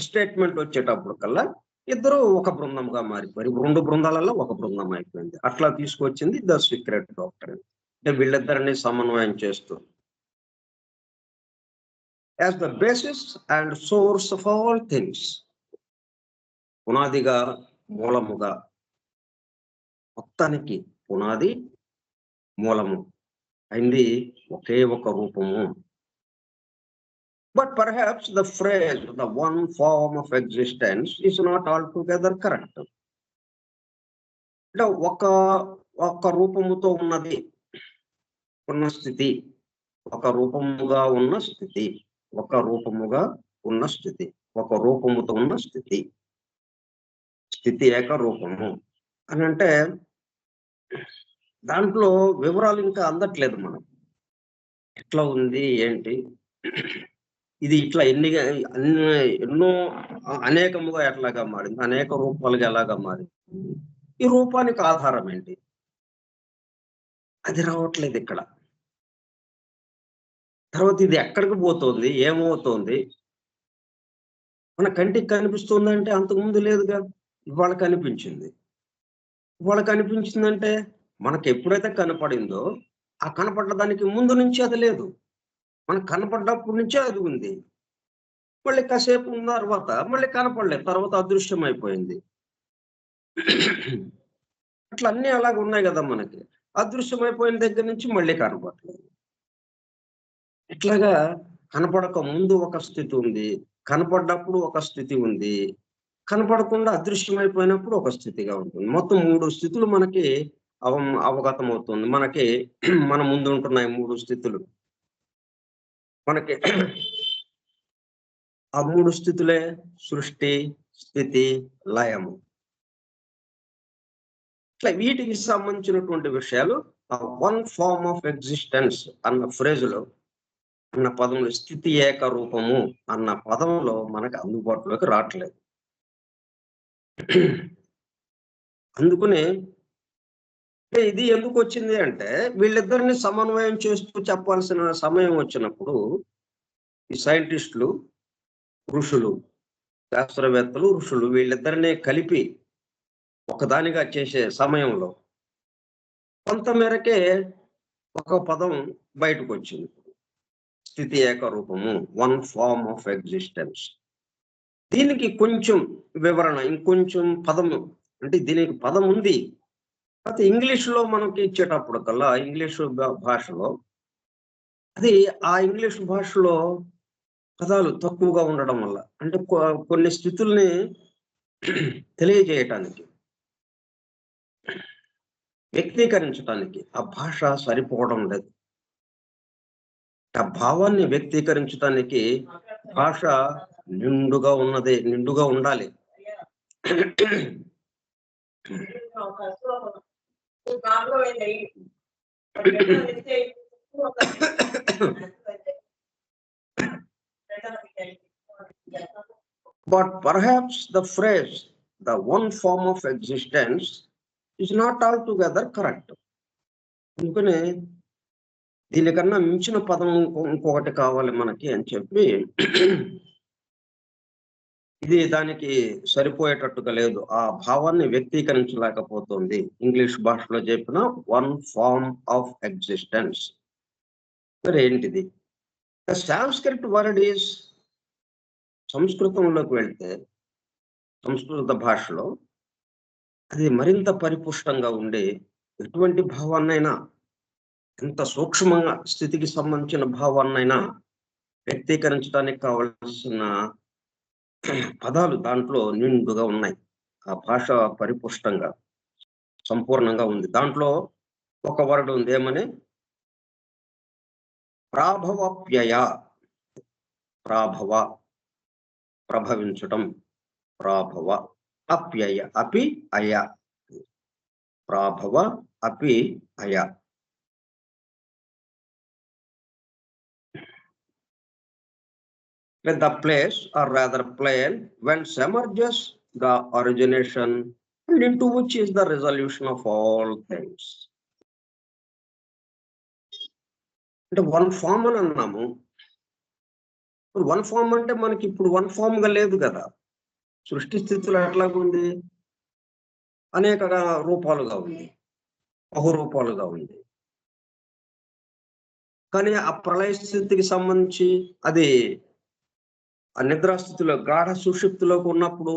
స్టేట్మెంట్ వచ్చేటప్పుడు కల్లా ఇద్దరు ఒక బృందంగా మారిపోయి 2 బృందాలలో ఒక బృందం అయిపోయింది. అట్లా తీసుకొచ్చింది ద సీక్రెట్ డాక్టర్. అంటే వీళ్ళిద్దరిని సమన్వయం చేస్తూ as the basis and source of all things, పునాదిగా, మూలముగా, మొత్తానికి పునాది మూలము అయింది ఒకే ఒక రూపము. But perhaps the phrase, the one form of existence, is not altogether correct. అంటే ఒక రూపముతో ఉన్నది, ఉన్న స్థితి, ఒక రూపముగా ఉన్న స్థితి, ఒక రూపముగా ఉన్న స్థితి, ఒక రూపముతో ఉన్న స్థితి, స్థితి ఏకరూపము అని అంటే దాంట్లో వివరాలు ఇంకా అందట్లేదు మనం. ఎట్లా ఉంది ఏంటి, ఇది ఇట్లా ఎన్నో అనేకముగా ఎట్లాగా మారింది, అనేక రూపాలుగా ఎలాగా మారింది, ఈ రూపానికి ఆధారం ఏంటి, అది రావట్లేదు ఇక్కడ. తర్వాత ఇది ఎక్కడికి పోతుంది, ఏమవుతోంది, మన కంటికి కనిపిస్తుందంటే అంతకుముందు లేదుగా, ఇవాళ కనిపించింది. ఇవాళ కనిపించిందంటే మనకు ఎప్పుడైతే కనపడిందో ఆ కనపడ్డదానికి ముందు నుంచి అది లేదు, మనకు కనపడ్డప్పటి నుంచే అది ఉంది. మళ్ళీ కాసేపు ఉన్న తర్వాత మళ్ళీ కనపడలేదు, తర్వాత అదృశ్యం అయిపోయింది. అట్లా అన్నీ అలాగ ఉన్నాయి కదా మనకి. అదృశ్యం అయిపోయిన దగ్గర నుంచి మళ్ళీ కనపడలేదు. ఇట్లాగా కనపడక ముందు ఒక స్థితి ఉంది, కనపడ్డప్పుడు ఒక స్థితి ఉంది, కనపడకుండా అదృశ్యమైపోయినప్పుడు ఒక స్థితిగా ఉంటుంది. మొత్తం 3 స్థితులు మనకి అవగతం అవుతుంది. మనకి మన ముందు ఉంటున్నాయి 3 స్థితులు. మనకి ఆ 3 స్థితులే సృష్టి, స్థితి, లయము. ఇట్లా వీటికి సంబంధించినటువంటి విషయాలు ఆ వన్ ఫార్మ్ ఆఫ్ ఎగ్జిస్టెన్స్ అన్న ఫ్రేజులో, అన్న పదంలో, స్థితి ఏకరూపము అన్న పదంలో మనకు అందుబాటులోకి రావట్లేదు. అందుకనే ఇది ఎందుకు వచ్చింది అంటే, వీళ్ళిద్దరిని సమన్వయం చేస్తూ చెప్పాల్సిన సమయం వచ్చినప్పుడు ఈ సైంటిస్టులు, ఋషులు, శాస్త్రవేత్తలు, ఋషులు వీళ్ళిద్దరిని కలిపి ఒకదానిగా చేసే సమయంలో కొంత మేరకే ఒక పదం బయటకు వచ్చింది, స్థితి ఏకరూపము, వన్ ఫార్మ్ ఆఫ్ ఎగ్జిస్టెన్స్. దీనికి కొంచెం వివరణ, ఇంకొంచెం పదము, అంటే దీనికి పదం ఉంది, అయితే ఇంగ్లీష్లో మనకి ఇచ్చేటప్పుడు కల్లా ఇంగ్లీషు భాషలో అది ఆ ఇంగ్లీష్ భాషలో పదాలు తక్కువగా ఉండడం వల్ల, అంటే కొన్ని స్థితుల్ని తెలియజేయటానికి, వ్యక్తీకరించడానికి ఆ భాష సరిపోవడం లేదు. ఆ భావాన్ని వ్యక్తీకరించడానికి భాష నిండుగా ఉండాలి. But perhaps the phrase, the one form of existence, is not altogether correct. అందుకనే దీనికన్నా మించిన పదం ఇంకొకటి కావాలి మనకి అని చెప్పి, ఇది దానికి సరిపోయేటట్టుగా లేదు, ఆ భావాన్ని వ్యక్తీకరించలేకపోతుంది. ఇంగ్లీష్ భాషలో చెప్పిన వన్ ఫార్మ్ ఆఫ్ ఎగ్జిస్టెన్స్ మరి ఏంటిది? సాంస్క్రిట్ వర్డ్ ఈస్, సంస్కృతంలోకి వెళ్తే సంస్కృత భాషలో అది మరింత పరిపుష్టంగా ఉండి, ఎటువంటి భావాన్నైనా, ఎంత సూక్ష్మంగా స్థితికి సంబంధించిన భావాన్నైనా వ్యక్తీకరించడానికి కావలసిన పదాలు దాంట్లో నిండుగా ఉన్నాయి. ఆ భాష పరిపుష్టంగా, సంపూర్ణంగా ఉంది. దాంట్లో ఒక వర్డ్ ఉంది, ఏమని? ప్రాభవప్యయ. ప్రాభవ, ప్రభవించటం, ప్రాభవ. అప్యయ, అపి అయ. ప్రాభవ, అపి అయ. Let the place, or rather plane, whence emerges the origination and into which is the resolution of all things. అంటే వన్ ఫామ్ అని అన్నాము. ఇప్పుడు వన్ ఫామ్ అంటే మనకి ఇప్పుడు వన్ ఫామ్ గా లేదు కదా. సృష్టి స్థితిలో ఎట్లాగుంది? అనేక రూపాలుగా ఉంది, బహురూపాలుగా ఉంది. కానీ ఆ ప్రళయ స్థితికి సంబంధించి అది ఆ నిద్రాస్థితిలో, గాఢ సుషుప్తిలోకి ఉన్నప్పుడు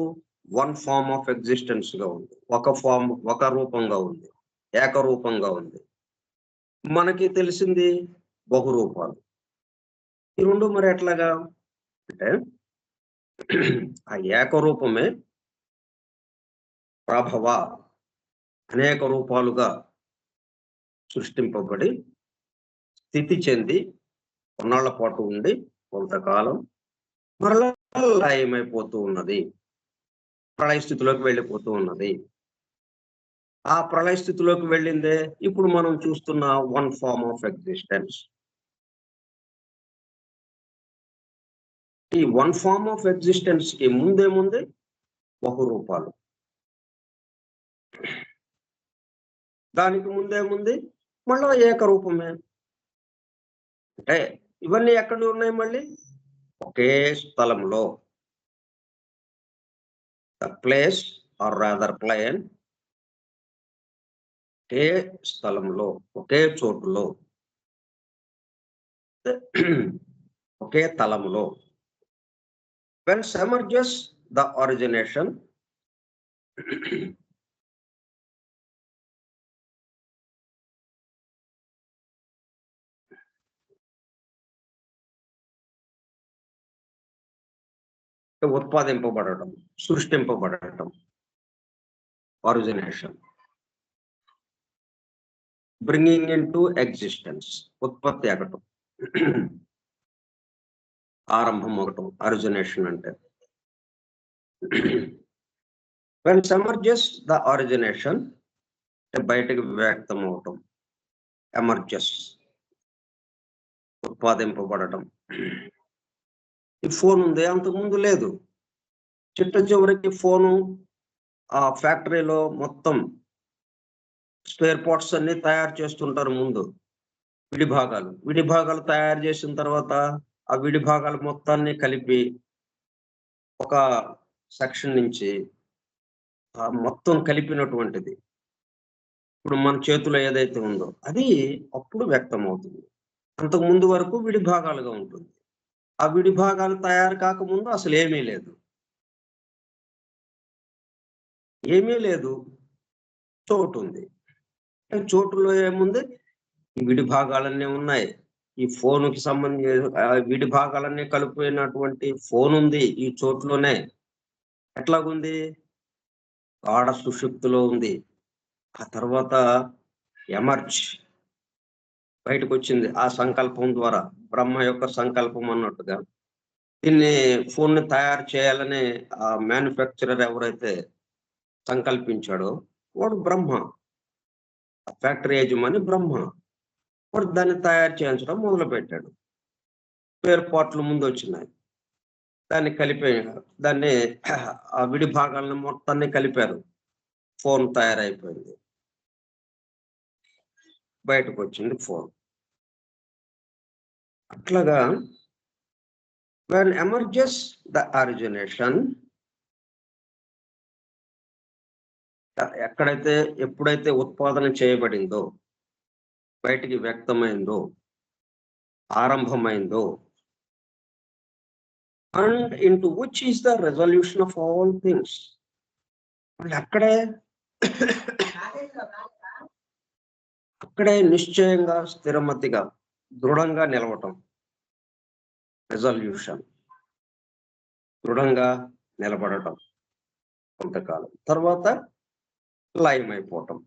వన్ ఫార్మ్ ఆఫ్ ఎగ్జిస్టెన్స్ గా ఉంది, ఒక రూపంగా ఉంది, ఏకరూపంగా ఉంది. మనకి తెలిసింది బహురూపాలు. ఈ రెండు మరి ఎట్లాగా? అంటే ఆ ఏకరూపమే ప్రభవ అనేక రూపాలుగా సృష్టింపబడి స్థితి చెంది కొన్నాళ్ల పాటు ఉండి కొంతకాలం మరలా లయమైపోతూ ఉన్నది. ప్రళయ స్థితిలోకి వెళ్ళిపోతూ ఉన్నది. ఆ ప్రళయ స్థితిలోకి వెళ్ళిందే ఇప్పుడు మనం చూస్తున్న వన్ ఫార్మ్ ఆఫ్ ఎగ్జిస్టెన్స్. ఈ వన్ ఫార్మ్ ఆఫ్ ఎగ్జిస్టెన్స్ కి ముందేముంది? బహురూపాలు. దానికి ముందేముంది? మళ్ళా ఏకరూపమే. అంటే ఇవన్నీ ఎక్కడ ఉన్నాయి మళ్ళీ? ఒకే స్థలంలో. The place or rather plane, ఒకే స్థలంలో, ఒకే చోటులో, ఒకే తలములో. When emerges the origination, ఉత్పాదింపబడటం, సృష్టింపబడటం, origination. Bringing into existence, ఉత్పత్తి అగటం, ఆరంభం అవటం, ఒరిజినేషన్ అంటే. When emerges the origination, బయటకు వ్యక్తం అవటం, ఎమర్జెస్, ఉత్పాదింపబడటం. ఈ ఫోన్ ఉంది, అంతకుముందు లేదు. చిట్ట చివరికి ఫోను ఆ ఫ్యాక్టరీలో మొత్తం స్పేర్ పార్ట్స్ అన్ని తయారు చేస్తుంటారు ముందు. విడిభాగాలు తయారు చేసిన తర్వాత ఆ విడిభాగాలు మొత్తాన్ని కలిపి ఒక సెక్షన్ నుంచి మొత్తం కలిపినటువంటిది ఇప్పుడు మన చేతిలో ఏదైతే ఉందో అది అప్పుడు వ్యక్తం అవుతుంది. అంతకు ముందు వరకు విడిభాగాలుగా ఉంటుంది. ఆ విడిభాగాలు తయారు కాకముందు అసలు ఏమీ లేదు. చోటు ఉంది. చోటులో ఏముంది? ఈ విడిభాగాలన్నీ ఉన్నాయి. ఈ ఫోనుకి సంబంధించి విడిభాగాలన్నీ కలిపినటువంటి ఫోన్ ఉంది ఈ చోట్లోనే. ఎట్లాగుంది? గాఢ సుషుప్తిలో ఉంది. ఆ తర్వాత ఎమర్జ్, బయటకు వచ్చింది ఆ సంకల్పం ద్వారా, బ్రహ్మ యొక్క సంకల్పం అన్నట్టుగా. దీన్ని ఫోన్ ని తయారు చేయాలని ఆ మ్యానుఫ్యాక్చరర్ ఎవరైతే సంకల్పించాడో వాడు బ్రహ్మ. ఫ్యాక్టరీ యజమాని బ్రహ్మ. వాడు దాన్ని తయారు చేయించడం మొదలు పెట్టాడు. స్పేర్ పార్ట్లు ముందు వచ్చినాయి. దాన్ని దాన్ని ఆ విడి భాగాలను మొత్తాన్ని కలిపారు. ఫోన్ తయారైపోయింది. బయటకు వచ్చింది ఫోన్. అట్లాగా when emerges the origination, ఎప్పుడైతే ఉత్పాదన చేయబడిందో, బయటికి వ్యక్తమైందో, ఆరంభమైందో, and into which is the resolution of all things. అక్కడే నిశ్చయంగా, స్థిరమతిగా, దృఢంగా నిలవటం. రెజల్యూషన్, దృఢంగా నిలబడటం కొంతకాలం తర్వాత లయమైపోవటం.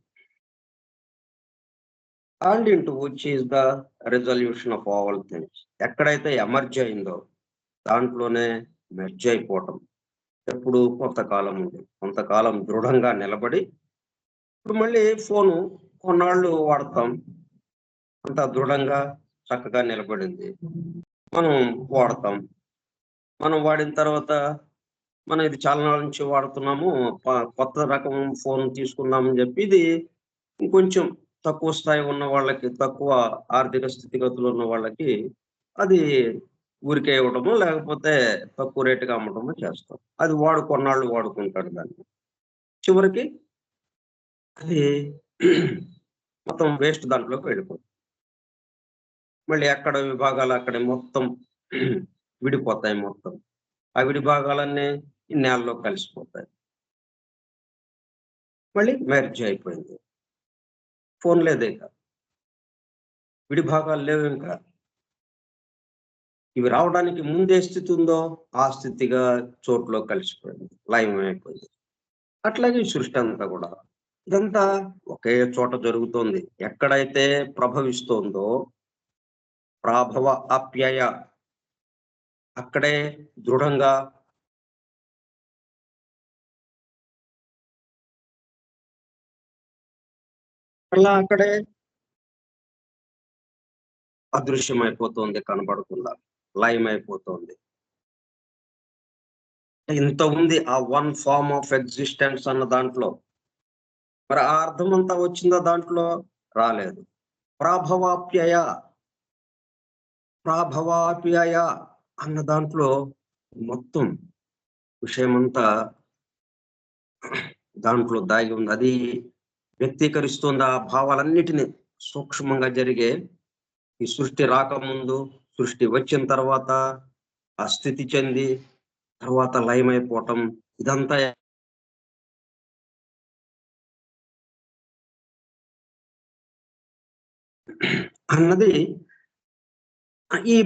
And into which is the resolution of all things. ఎక్కడైతే ఎమర్జ్ అయిందో దాంట్లోనే మెర్జ్ అయిపోవటం. ఎప్పుడు కొంతకాలం ఉంది, కొంతకాలం దృఢంగా నిలబడి, ఇప్పుడు మళ్ళీ ఫోను కొన్నాళ్ళు వాడతాం, అంత దృఢంగా చక్కగా నిలబడింది, మనం వాడతాం. మనం వాడిన తర్వాత మనం ఇది చాలా నాళ్ళ నుంచి వాడుతున్నాము, కొత్త రకం ఫోన్ తీసుకుందామని చెప్పి ఇది ఇంకొంచెం తక్కువ స్థాయి ఉన్న వాళ్ళకి, తక్కువ ఆర్థిక స్థితిగతులు ఉన్న వాళ్ళకి అది ఊరికే ఇవ్వడము, లేకపోతే తక్కువ రేటుగా అమ్మటము చేస్తాం. అది కొన్నాళ్ళు వాడుకుంటాడు దాన్ని. చివరికి అది మొత్తం వేస్ట్ దాంట్లోకి వెళ్ళిపోతుంది. మళ్ళీ ఎక్కడ విభాగాలు అక్కడే మొత్తం విడిపోతాయి. మొత్తం ఆ విడిభాగాలన్నీ నేలలో కలిసిపోతాయి. మళ్ళీ మెర్జ్ అయిపోయింది. ఫోన్ లేదు, ఇక విడిభాగాలు లేవు. ఇంకా ఇవి రావడానికి ముందే స్థితి ఉందో ఆ స్థితిగా చోట్లో కలిసిపోయింది, లయమైపోయింది. అట్లాగే ఈ సృష్టి అంతా కూడా ఇదంతా ఒకే చోట జరుగుతోంది. ఎక్కడైతే ప్రభవిస్తోందో ప్రాభవ అప్యయ అక్కడే దృఢంగా అలా అక్కడే అదృశ్యమైపోతుంది, కనబడకుండా లయమైపోతుంది. ఇంత ఉంది ఆ వన్ ఫార్మ్ ఆఫ్ ఎగ్జిస్టెన్స్ అన్న దాంట్లో. మరి ఆ అర్థం అంతా వచ్చిందా దాంట్లో? రాలేదు. ప్రాభవాప్యయ ప్రాభవాప్యయ అన్న దాంట్లో మొత్తం విషయమంతా దాంట్లో దాగి ఉంది. అది వ్యక్తీకరిస్తుంది ఆ భావాలన్నిటిని. సూక్ష్మంగా జరిగే ఈ సృష్టి రాకముందు, సృష్టి వచ్చిన తర్వాత, ఆ స్థితి చెంది తర్వాత లయమైపోవటం, ఇదంతా అన్నది ఈ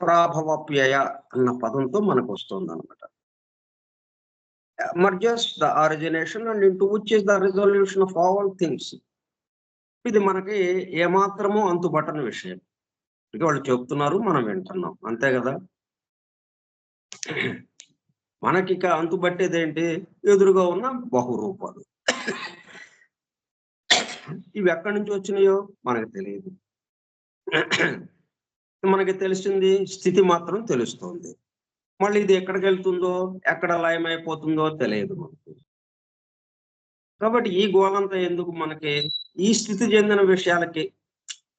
ప్రాభవప్యయ అన్న పదంతో మనకు వస్తుంది అనమాట. merges the origination and into which is the resolution of all things. ఇది మనకి ఏమాత్రమో అంతుబట్టని విషయం. ఇక వాళ్ళు చెప్తున్నారు, మనం వింటున్నాం, అంతే కదా. మనకిక అంతుబట్టేది ఏంటి? ఎదురుగా ఉన్న బహురూపాలు. ఇవి ఎక్కడి నుంచి వచ్చినాయో మనకు తెలియదు. మనకి తెలిసింది స్థితి మాత్రం తెలుస్తుంది. మళ్ళీ ఇది ఎక్కడికి వెళ్తుందో, ఎక్కడ లయమైపోతుందో తెలియదు మనకు. కాబట్టి ఈ గోలంతా ఎందుకు మనకి? ఈ స్థితి చెందిన విషయాలకి,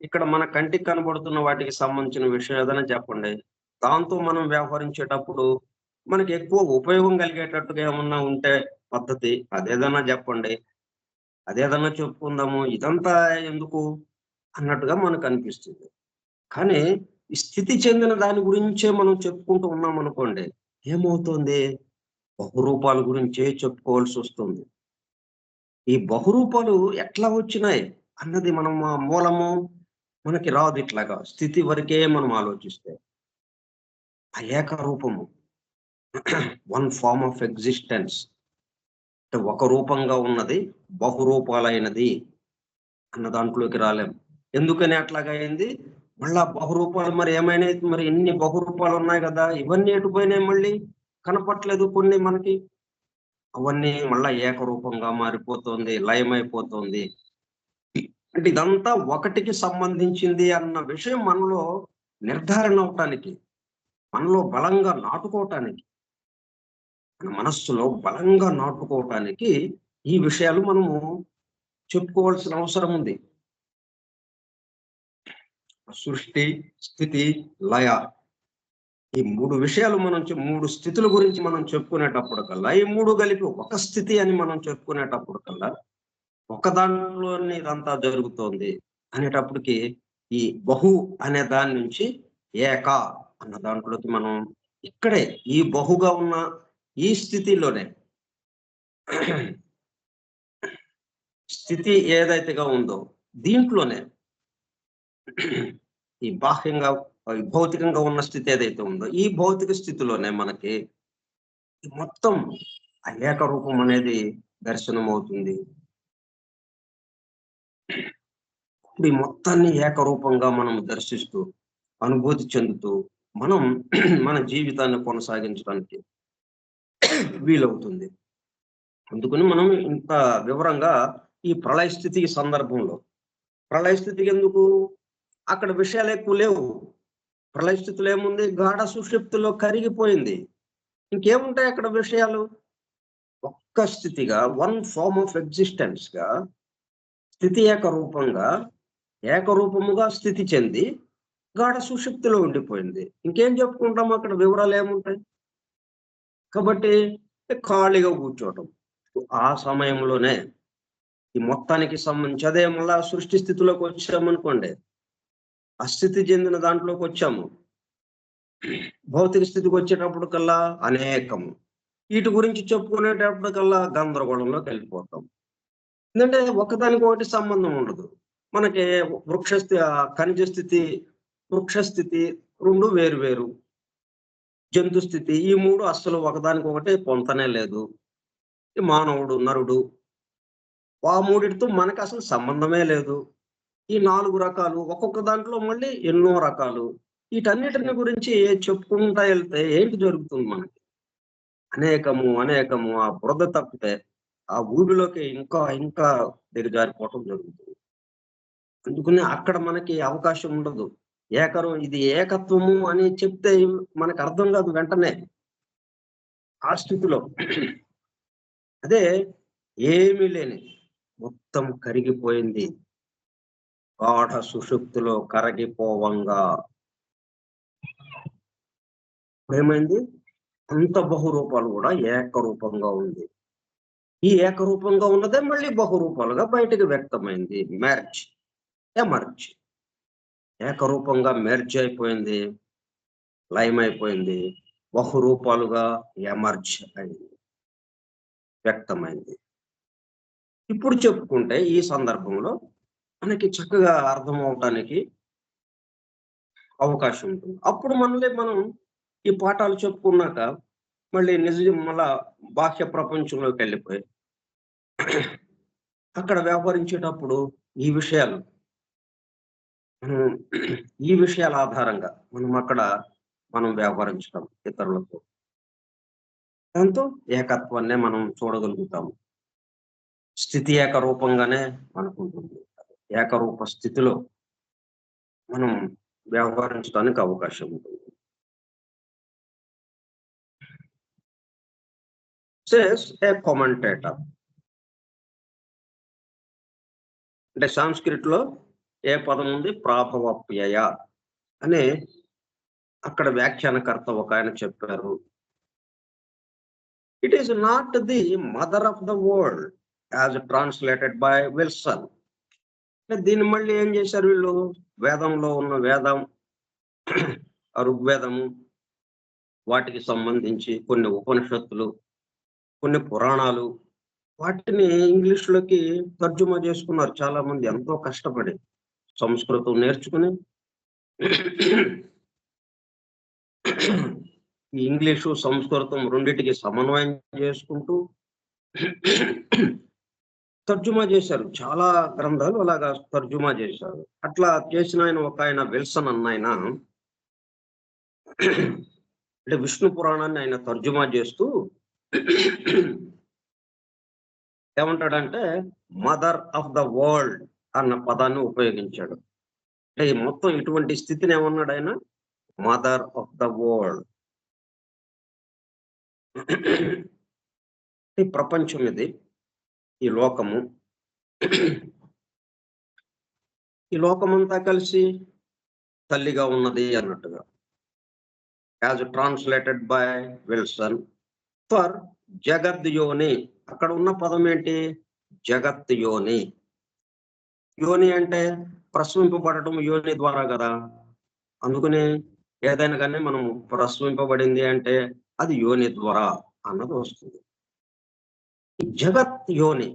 ఇక్కడ మన కంటికి కనబడుతున్న వాటికి సంబంధించిన విషయం ఏదైనా చెప్పండి, దాంతో మనం వ్యవహరించేటప్పుడు మనకి ఎక్కువ ఉపయోగం కలిగేటట్టుగా ఏమన్నా ఉంటే పద్ధతి అదేదన్నా చెప్పండి, అదేదన్నా చెప్పుకుందాము. ఇదంతా ఎందుకు అన్నట్టుగా మనకు అనిపిస్తుంది. కానీ ఈ స్థితి చెందిన దాని గురించే మనం చెప్పుకుంటూ ఉన్నాం అనుకోండి, ఏమవుతుంది? బహురూపాల గురించే చెప్పుకోవాల్సి వస్తుంది. ఈ బహురూపాలు ఎట్లా వచ్చినాయి అన్నది మనం మూలము మనకి రాదు. ఇట్లాగా స్థితి వరకే మనం ఆలోచిస్తే ఆ ఏకరూపము వన్ ఫార్మ్ ఆఫ్ ఎగ్జిస్టెన్స్, ఒక రూపంగా ఉన్నది బహురూపాలైనది అన్న దాంట్లోకి రాలేం. ఎందుకని అట్లాగా అయింది? మళ్ళా బహురూపాలు మరి ఏమైనా, మరి ఎన్ని బహురూపాలు ఉన్నాయి కదా, ఇవన్నీ ఎటుపోయినాయి? మళ్ళీ కనపట్లేదు కొన్ని మనకి. అవన్నీ మళ్ళా ఏకరూపంగా మారిపోతుంది, లయమైపోతుంది. అంటే ఇదంతా ఒకటికి సంబంధించింది అన్న విషయం మనలో నిర్ధారణ అవటానికి, మనలో బలంగా నాటుకోవటానికి, మన మనస్సులో బలంగా నాటుకోవటానికి ఈ విషయాలు మనము చెప్పుకోవాల్సిన అవసరం ఉంది. సృష్టి, స్థితి, లయ, ఈ మూడు విషయాలు మనం మూడు స్థితుల గురించి మనం చెప్పుకునేటప్పుడు కల్లా, ఈ మూడు కలిపి ఒక స్థితి అని మనం చెప్పుకునేటప్పుడు కల్లా, ఒక దాంట్లోనే ఇదంతా జరుగుతోంది అనేటప్పటికి ఈ బహు అనే దాని నుంచి ఏక అన్న దాంట్లోకి మనం ఇక్కడే ఈ బహుగా ఉన్న ఈ స్థితిలోనే స్థితి ఏదైతేగా ఉందో దీంట్లోనే ఈ బాహ్యంగా భౌతికంగా ఉన్న స్థితి ఏదైతే ఉందో ఈ భౌతిక స్థితిలోనే మనకి మొత్తం ఆ ఏకరూపం అనేది దర్శనం అవుతుంది. ఈ మొత్తాన్ని ఏకరూపంగా మనం దర్శిస్తూ అనుభూతి చెందుతూ మనం మన జీవితాన్ని కొనసాగించడానికి వీలవుతుంది. అందుకని మనం ఇంత వివరంగా ఈ ప్రళయ స్థితి సందర్భంలో, ప్రళయ స్థితికి ఎందుకు అక్కడ విషయాలు ఎక్కువ లేవు. ప్రళయ స్థితిలో ఏముంది? గాఢ సుషుప్తిలో కరిగిపోయింది. ఇంకేముంటాయి అక్కడ విషయాలు? ఒక్క స్థితిగా, వన్ ఫార్మ్ ఆఫ్ ఎగ్జిస్టెన్స్ గా స్థితి ఏకరూపముగా స్థితి చెంది గాఢ సుషుప్తిలో ఉండిపోయింది. ఇంకేం చెప్పుకుంటాం? అక్కడ వివరాలు ఏముంటాయి? కాబట్టి ఖాళీగా కూర్చోవటం. ఆ సమయంలోనే ఈ మొత్తానికి సంబంధించి అదే మళ్ళా సృష్టి స్థితిలోకి వచ్చామనుకోండి, ఆ స్థితి చెందిన దాంట్లోకి వచ్చాము. భౌతిక స్థితికి వచ్చేటప్పుడు కల్లా అనేకము, వీటి గురించి చెప్పుకునేటప్పటికల్లా గందరగోళంలోకి వెళ్ళిపోతాం. ఎందుకంటే ఒకదానికి ఒకటి సంబంధం ఉండదు. మనకి ఖనిజ స్థితి, వృక్ష స్థితి, రెండు వేరు వేరు. జంతు స్థితి ఈ మూడు అస్సలు ఒకదానికొకటి పొంతనే లేదు. ఈ మానవుడు, నరుడు ఆ మూడిటితో మనకు అసలు సంబంధమే లేదు. ఈ 4 రకాలు ఒక్కొక్క దాంట్లో మళ్ళీ ఎన్నో రకాలు. వీటన్నిటిని గురించి చెప్పుకుంటా ఎళ్తే ఏంటి జరుగుతుంది మనకి? అనేకము ఆ బురద తప్పితే ఆ ఊబిలోకి ఇంకా ఇంకా దిగజారిపోవటం జరుగుతుంది. అందుకని అక్కడ మనకి అవకాశం ఉండదు. ఇది ఏకత్వము అని చెప్తే మనకు అర్థం కాదు వెంటనే. ఆ స్థితిలో అదే ఏమీ లేని మొత్తం కరిగిపోయింది. గాఢ సుషుప్తిలో కరగిపోవంగా ఏమైంది? అంత బహురూపాలు కూడా ఏకరూపంగా ఉంది. ఈ ఏకరూపంగా ఉన్నదే మళ్ళీ బహురూపాలుగా బయటకు వ్యక్తమైంది. ఎమర్జ్. ఏకరూపంగా మెర్జ్ అయిపోయింది. లయం అయిపోయింది. బహురూపాలుగా ఎమర్జ్ అయింది. వ్యక్తమైంది. ఇప్పుడు చెప్పుకుంటే ఈ సందర్భంలో మనకి చక్కగా అర్థం అవటానికి అవకాశం ఉంటుంది. అప్పుడు మనం ఈ పాఠాలు చెప్పుకున్నాక మళ్ళీ మళ్ళా బాహ్య ప్రపంచంలోకెళ్ళిపోయి అక్కడ వ్యవహరించేటప్పుడు ఈ విషయాలు మనం ఈ విషయాల ఆధారంగా మనం వ్యవహరించడం ఇతరులతో. దాంతో ఏకత్వాన్నే మనం చూడగలుగుతాము. స్థితి ఏకరూపంగానే మనకుంటుంది. ఏకరూప స్థితిలో మనం వ్యవహరించడానికి అవకాశం ఉంటుంది. సేస్ ఏ కామెంటేటర్ అంటే సంస్కృతిలో ఏ పదం ఉంది? ప్రాభవప్యయ అనే అక్కడ వ్యాఖ్యానకర్త ఒక ఆయన చెప్పారు. It is not the mother of the world as translated by Wilson. దీన్ని మళ్ళీ ఏం చేశారు వీళ్ళు? వేదంలో ఉన్న ఋగ్వేదము వాటికి సంబంధించి కొన్ని ఉపనిషత్తులు, కొన్ని పురాణాలు వాటిని ఇంగ్లీష్‌లోకి తర్జుమా చేసుకున్నారు చాలా మంది ఎంతో కష్టపడి. సంస్కృతం నేర్చుకుని ఈ ఇంగ్లీషు, సంస్కృతం రెండిటికి సమన్వయం చేసుకుంటూ తర్జుమా చేశారు. చాలా గ్రంథాలు అలాగా తర్జుమా చేశారు. అట్లా చేసిన ఆయన విల్సన్ అన్నాయన అంటే విష్ణు పురాణాన్ని ఆయన తర్జుమా చేస్తూ ఏమంటాడంటే మదర్ ఆఫ్ ద వరల్డ్ అన్న పదాన్ని ఉపయోగించాడు. అంటే ఈ మొత్తం ఇటువంటి స్థితిని ఏమన్నాడు ఆయన? Mother of the world. ఈ ప్రపంచం ఇది, ఈ లోకము. ఈ లోకమంతా కలిసి తల్లిగా ఉన్నది అన్నట్టుగా. As translated by Wilson for జగద్ యోని. అక్కడ ఉన్న పదం ఏంటి? జగత్ యోని. యోని అంటే ప్రసవింపబడటం యోని ద్వారా కదా. అందుకని ఏదైనా కానీ మనం ప్రసవింపబడింది అంటే అది యోని ద్వారా అన్నది వస్తుంది. జగత్ యోని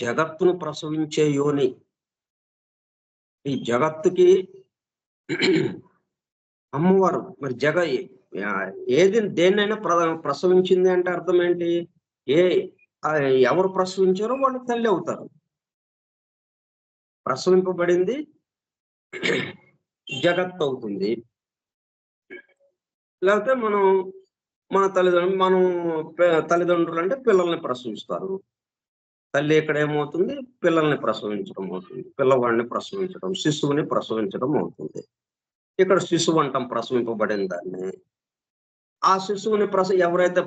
జగత్తును ప్రసవించే యోని. ఈ జగత్తుకి అమ్మవారు మరి దేన్నైనా ప్రసవించింది అంటే అర్థం ఏంటి? ఎవరు ప్రసవించారో వాళ్ళు తల్లి అవుతారు. ప్రసవింపబడింది జగత్ అవుతుంది. లేకపోతే మన తల్లిదండ్రులు అంటే పిల్లల్ని ప్రసవిస్తారు. తల్లి ఇక్కడ ఏమవుతుంది? పిల్లల్ని ప్రసవించడం అవుతుంది. పిల్లవాడిని ప్రసవించడం, శిశువుని ప్రసవించడం అవుతుంది. ఇక్కడ శిశువు అంటాం ప్రసవింపబడిన దాన్ని. ఆ శిశువుని ఎవరైతే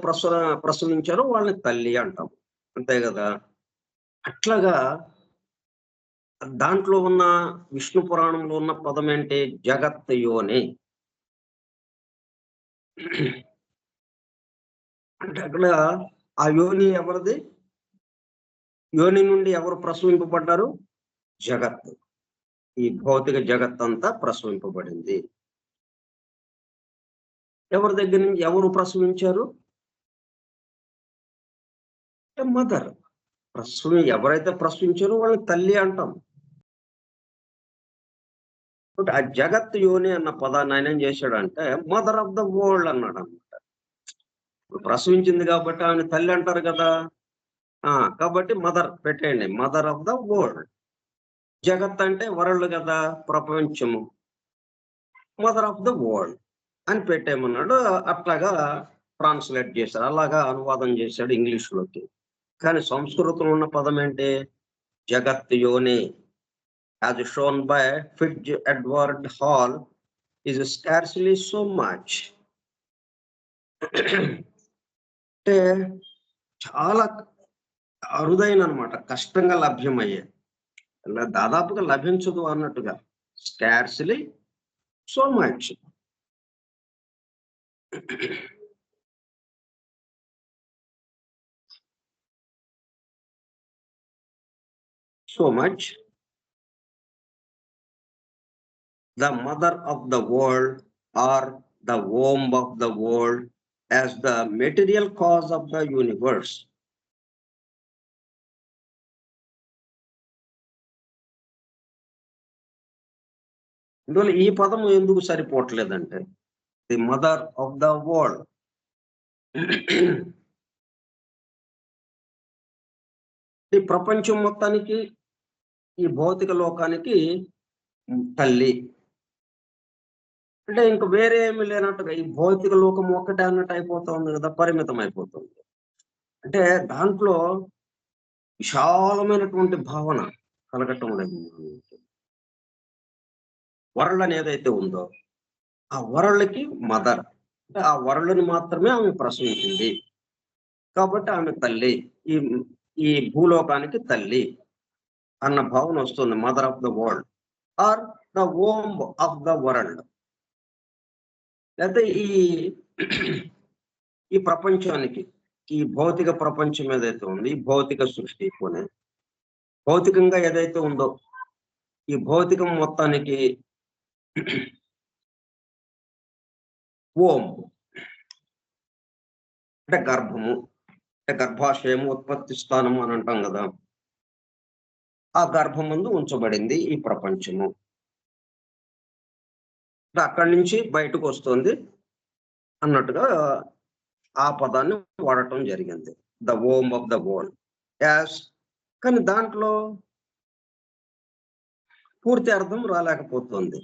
ప్రసవించారో వాళ్ళని తల్లి అంటాం. అంతే కదా. అట్లాగా దాంట్లో ఉన్న విష్ణు పురాణంలో ఉన్న పదం ఏంటి? జగత్ యోని. అంటే అక్కడ ఆ యోని ఎవరిది? యోని నుండి ఎవరు ప్రసవింపబడ్డారు? జగత్. ఈ భౌతిక జగత్తంతా ప్రసవింపబడింది. ఎవరి దగ్గర నుంచి ఎవరు ప్రసవించారు? మదర్. ఎవరైతే ప్రసవించారో వాళ్ళని తల్లి అంటాం. ఆ జగత్ యోని అన్న పదాన్ని ఆయన ఏం చేశాడంటే మదర్ ఆఫ్ ద వరల్డ్ అన్నాడు అనమాట. ఇప్పుడు ప్రసవించింది కాబట్టి ఆమె తల్లి అంటారు కదా. కాబట్టి మదర్ పెట్టేయండి, మదర్ ఆఫ్ ద వరల్డ్. జగత్ అంటే వరల్డ్ కదా, ప్రపంచము. మదర్ ఆఫ్ ద వరల్డ్ అని పెట్టేయమన్నాడు. అట్లాగా ట్రాన్స్లేట్ చేశాడు, అలాగా అనువాదం చేశాడు ఇంగ్లీష్లోకి. కానీ సంస్కృతంలో ఉన్న పదం ఏంటి? జగత్ యోని, as shown by Fitz-Edward Hall, is scarcely so much. అంటే చాలా అరుదైన అనమాట, కష్టంగా లభ్యమయ్యే, దాదాపుగా లభించదు అన్నట్టుగా. Scarcely so much. So much the mother of the world or the womb of the world as the material cause of the universe. ఇందులో ఈ పదం ఎందుకు సరిపోవట్లేదంటే the mother of the world. ఈ ప్రపంచం మొత్తానికి, ఈ భౌతిక లోకానికి తల్లి అంటే ఇంక వేరే ఏమి లేనట్టుగా ఈ భౌతిక లోకం ఒక్కటే అన్నట్టు అయిపోతుంది కదా, పరిమితం అయిపోతుంది. అంటే దాంట్లో విశాలమైనటువంటి భావన కలగటం లేదు. వరల్డ్ అని ఏదైతే ఉందో ఆ వరల్డ్కి మదర్, అంటే ఆ వరల్డ్ని మాత్రమే ఆమె ప్రసవించింది కాబట్టి ఆమె తల్లి, ఈ ఈ భూలోకానికి తల్లి అన్న భావన వస్తుంది. Mother of the world or the womb of the world. లేకపోతే ఈ ప్రపంచానికి, ఈ భౌతిక ప్రపంచం ఏదైతే ఉంది, ఈ భౌతిక సృష్టి పోనే భౌతికంగా ఏదైతే ఉందో ఈ భౌతికం మొత్తానికి ఓం అంటే గర్భము, అంటే గర్భాశయము, ఉత్పత్తి స్థానము అని అంటాం కదా. ఆ గర్భం ముందు ఉంచబడింది ఈ ప్రపంచము. అక్కడి నుంచి బయటకు వస్తుంది అన్నట్టుగా ఆ పదాన్ని వాడటం జరిగింది, the womb of the world. As కానీ దాంట్లో పూర్తి అర్థం రాలేకపోతుంది.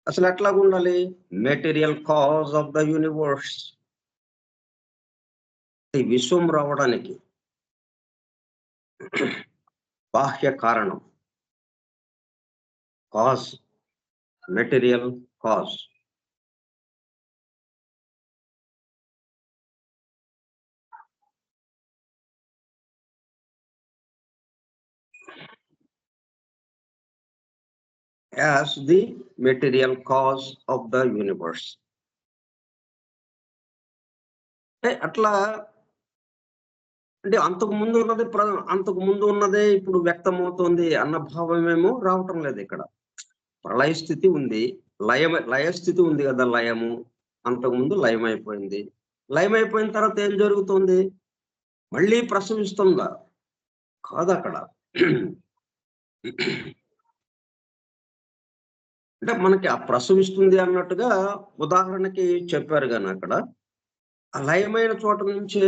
అసలు ఎట్లాగా ఉండాలి? Material cause of the universe. ఈ విశ్వం రావడానికి బాహ్య కారణం, cause, material cause. as the material cause of the universe. అట్లా అంటే అంతకు ముందు ఉన్నదే ఇప్పుడు వ్యక్తమవుతోంది అన్న భావమేమో రావటం లేదు ఇక్కడ. ప్రళయ స్థితి ఉంది, లయస్థితి ఉంది కదా, లయము. అంతకుముందు లయమైపోయింది. లయమైపోయిన తర్వాత ఏం జరుగుతుంది? మళ్ళీ ప్రసవిస్తుందా? కాదు అక్కడ. అంటే మనకి ఆ ప్రసవిస్తుంది అన్నట్టుగా ఉదాహరణకి చెప్పారు కానీ అక్కడ ఆ లయమైన చోట నుంచే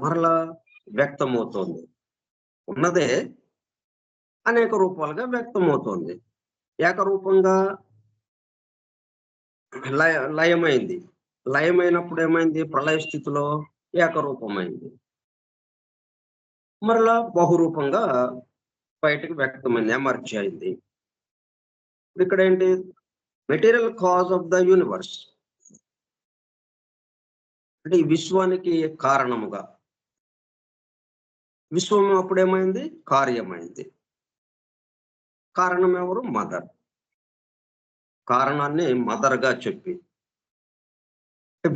మరలా వ్యక్తమవుతోంది. ఉన్నదే అనేక రూపాలుగా వ్యక్తమవుతోంది. ఏకరూపంగా లయమైంది. లయమైనప్పుడు ఏమైంది? ప్రళయ స్థితిలో ఏకరూపమైంది. మరలా బహురూపంగా బయటకు వ్యక్తమైంది, ఎమర్జ్ అయింది. ఇక్కడ ఏంటి? Material cause of the universe అంటే ఈ విశ్వానికి కారణముగా. విశ్వం అప్పుడేమైంది? కార్యమైంది. కారణం ఎవరు? మదర్. కారణాన్ని మదర్ గా చెప్పి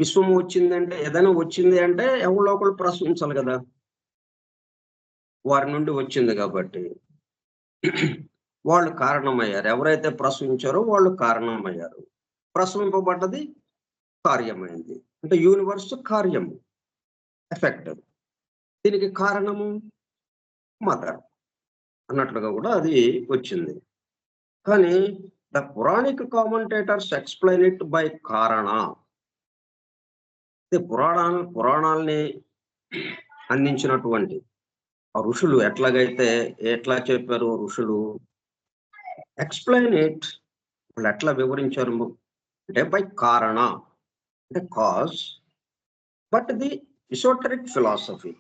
విశ్వం వచ్చిందంటే, ఏదైనా వచ్చింది అంటే ఎవరో ఒకళ్ళు ప్రసవించాలి కదా, వారి నుండి వచ్చింది కాబట్టి వాళ్ళు కారణమయ్యారు. ఎవరైతే ప్రసవించారో వాళ్ళు కారణమయ్యారు. ప్రసవింపబడ్డది కార్యమైంది. అంటే యూనివర్స్ కార్యము, ఎఫెక్ట్. దీనికి కారణము మదర్ అన్నట్లుగా కూడా అది వచ్చింది. కానీ the Puranic commentators explain it by కారణ. పురాణాల్ని అందించినటువంటి ఆ ఋషులు ఎట్లా చెప్పారు ఋషులు, ఎక్స్ప్లెయిన్ ఇట్, వాళ్ళు ఎట్లా వివరించారు అంటే బై కారణ అంటే cause, but the esoteric philosophy.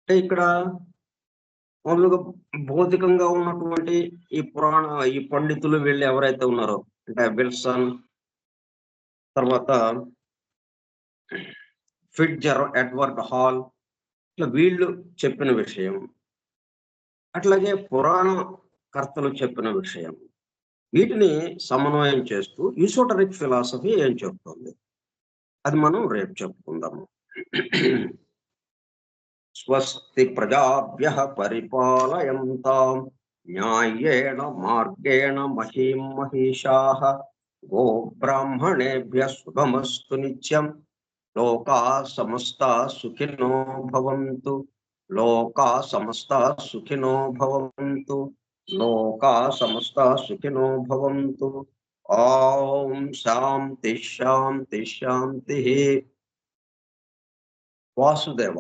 అంటే ఇక్కడ మామూలుగా భౌతికంగా ఉన్నటువంటి ఈ పండితులు వీళ్ళు ఎవరైతే ఉన్నారో అంటే విల్సన్, తర్వాత ఎడ్వర్డ్ హాల్, ఇట్లా వీళ్ళు చెప్పిన విషయం, అట్లాగే పురాణ కర్తలు చెప్పిన విషయం, వీటిని సమన్వయం చేస్తూ ఈసోటరిక్ ఫిలాసఫీ ఏం చెప్తుంది అది మనం రేపు చెప్పుకుందాము. స్వస్తి ప్రజాభ్యః పరిపాలయంతాం న్యాయేణ మార్గేణ మహీం మహిషాః గో బ్రాహ్మణేభ్యః శుభమస్తు నిత్యం. లోకా సమస్తా సుఖినో భవంతు. లోకా సమస్తా సుఖినో భవంతు. లోకా సమస్తా సుఖినో భవంతు. ఓం శాంతి శాంతి శాంతి. వాసుదేవ.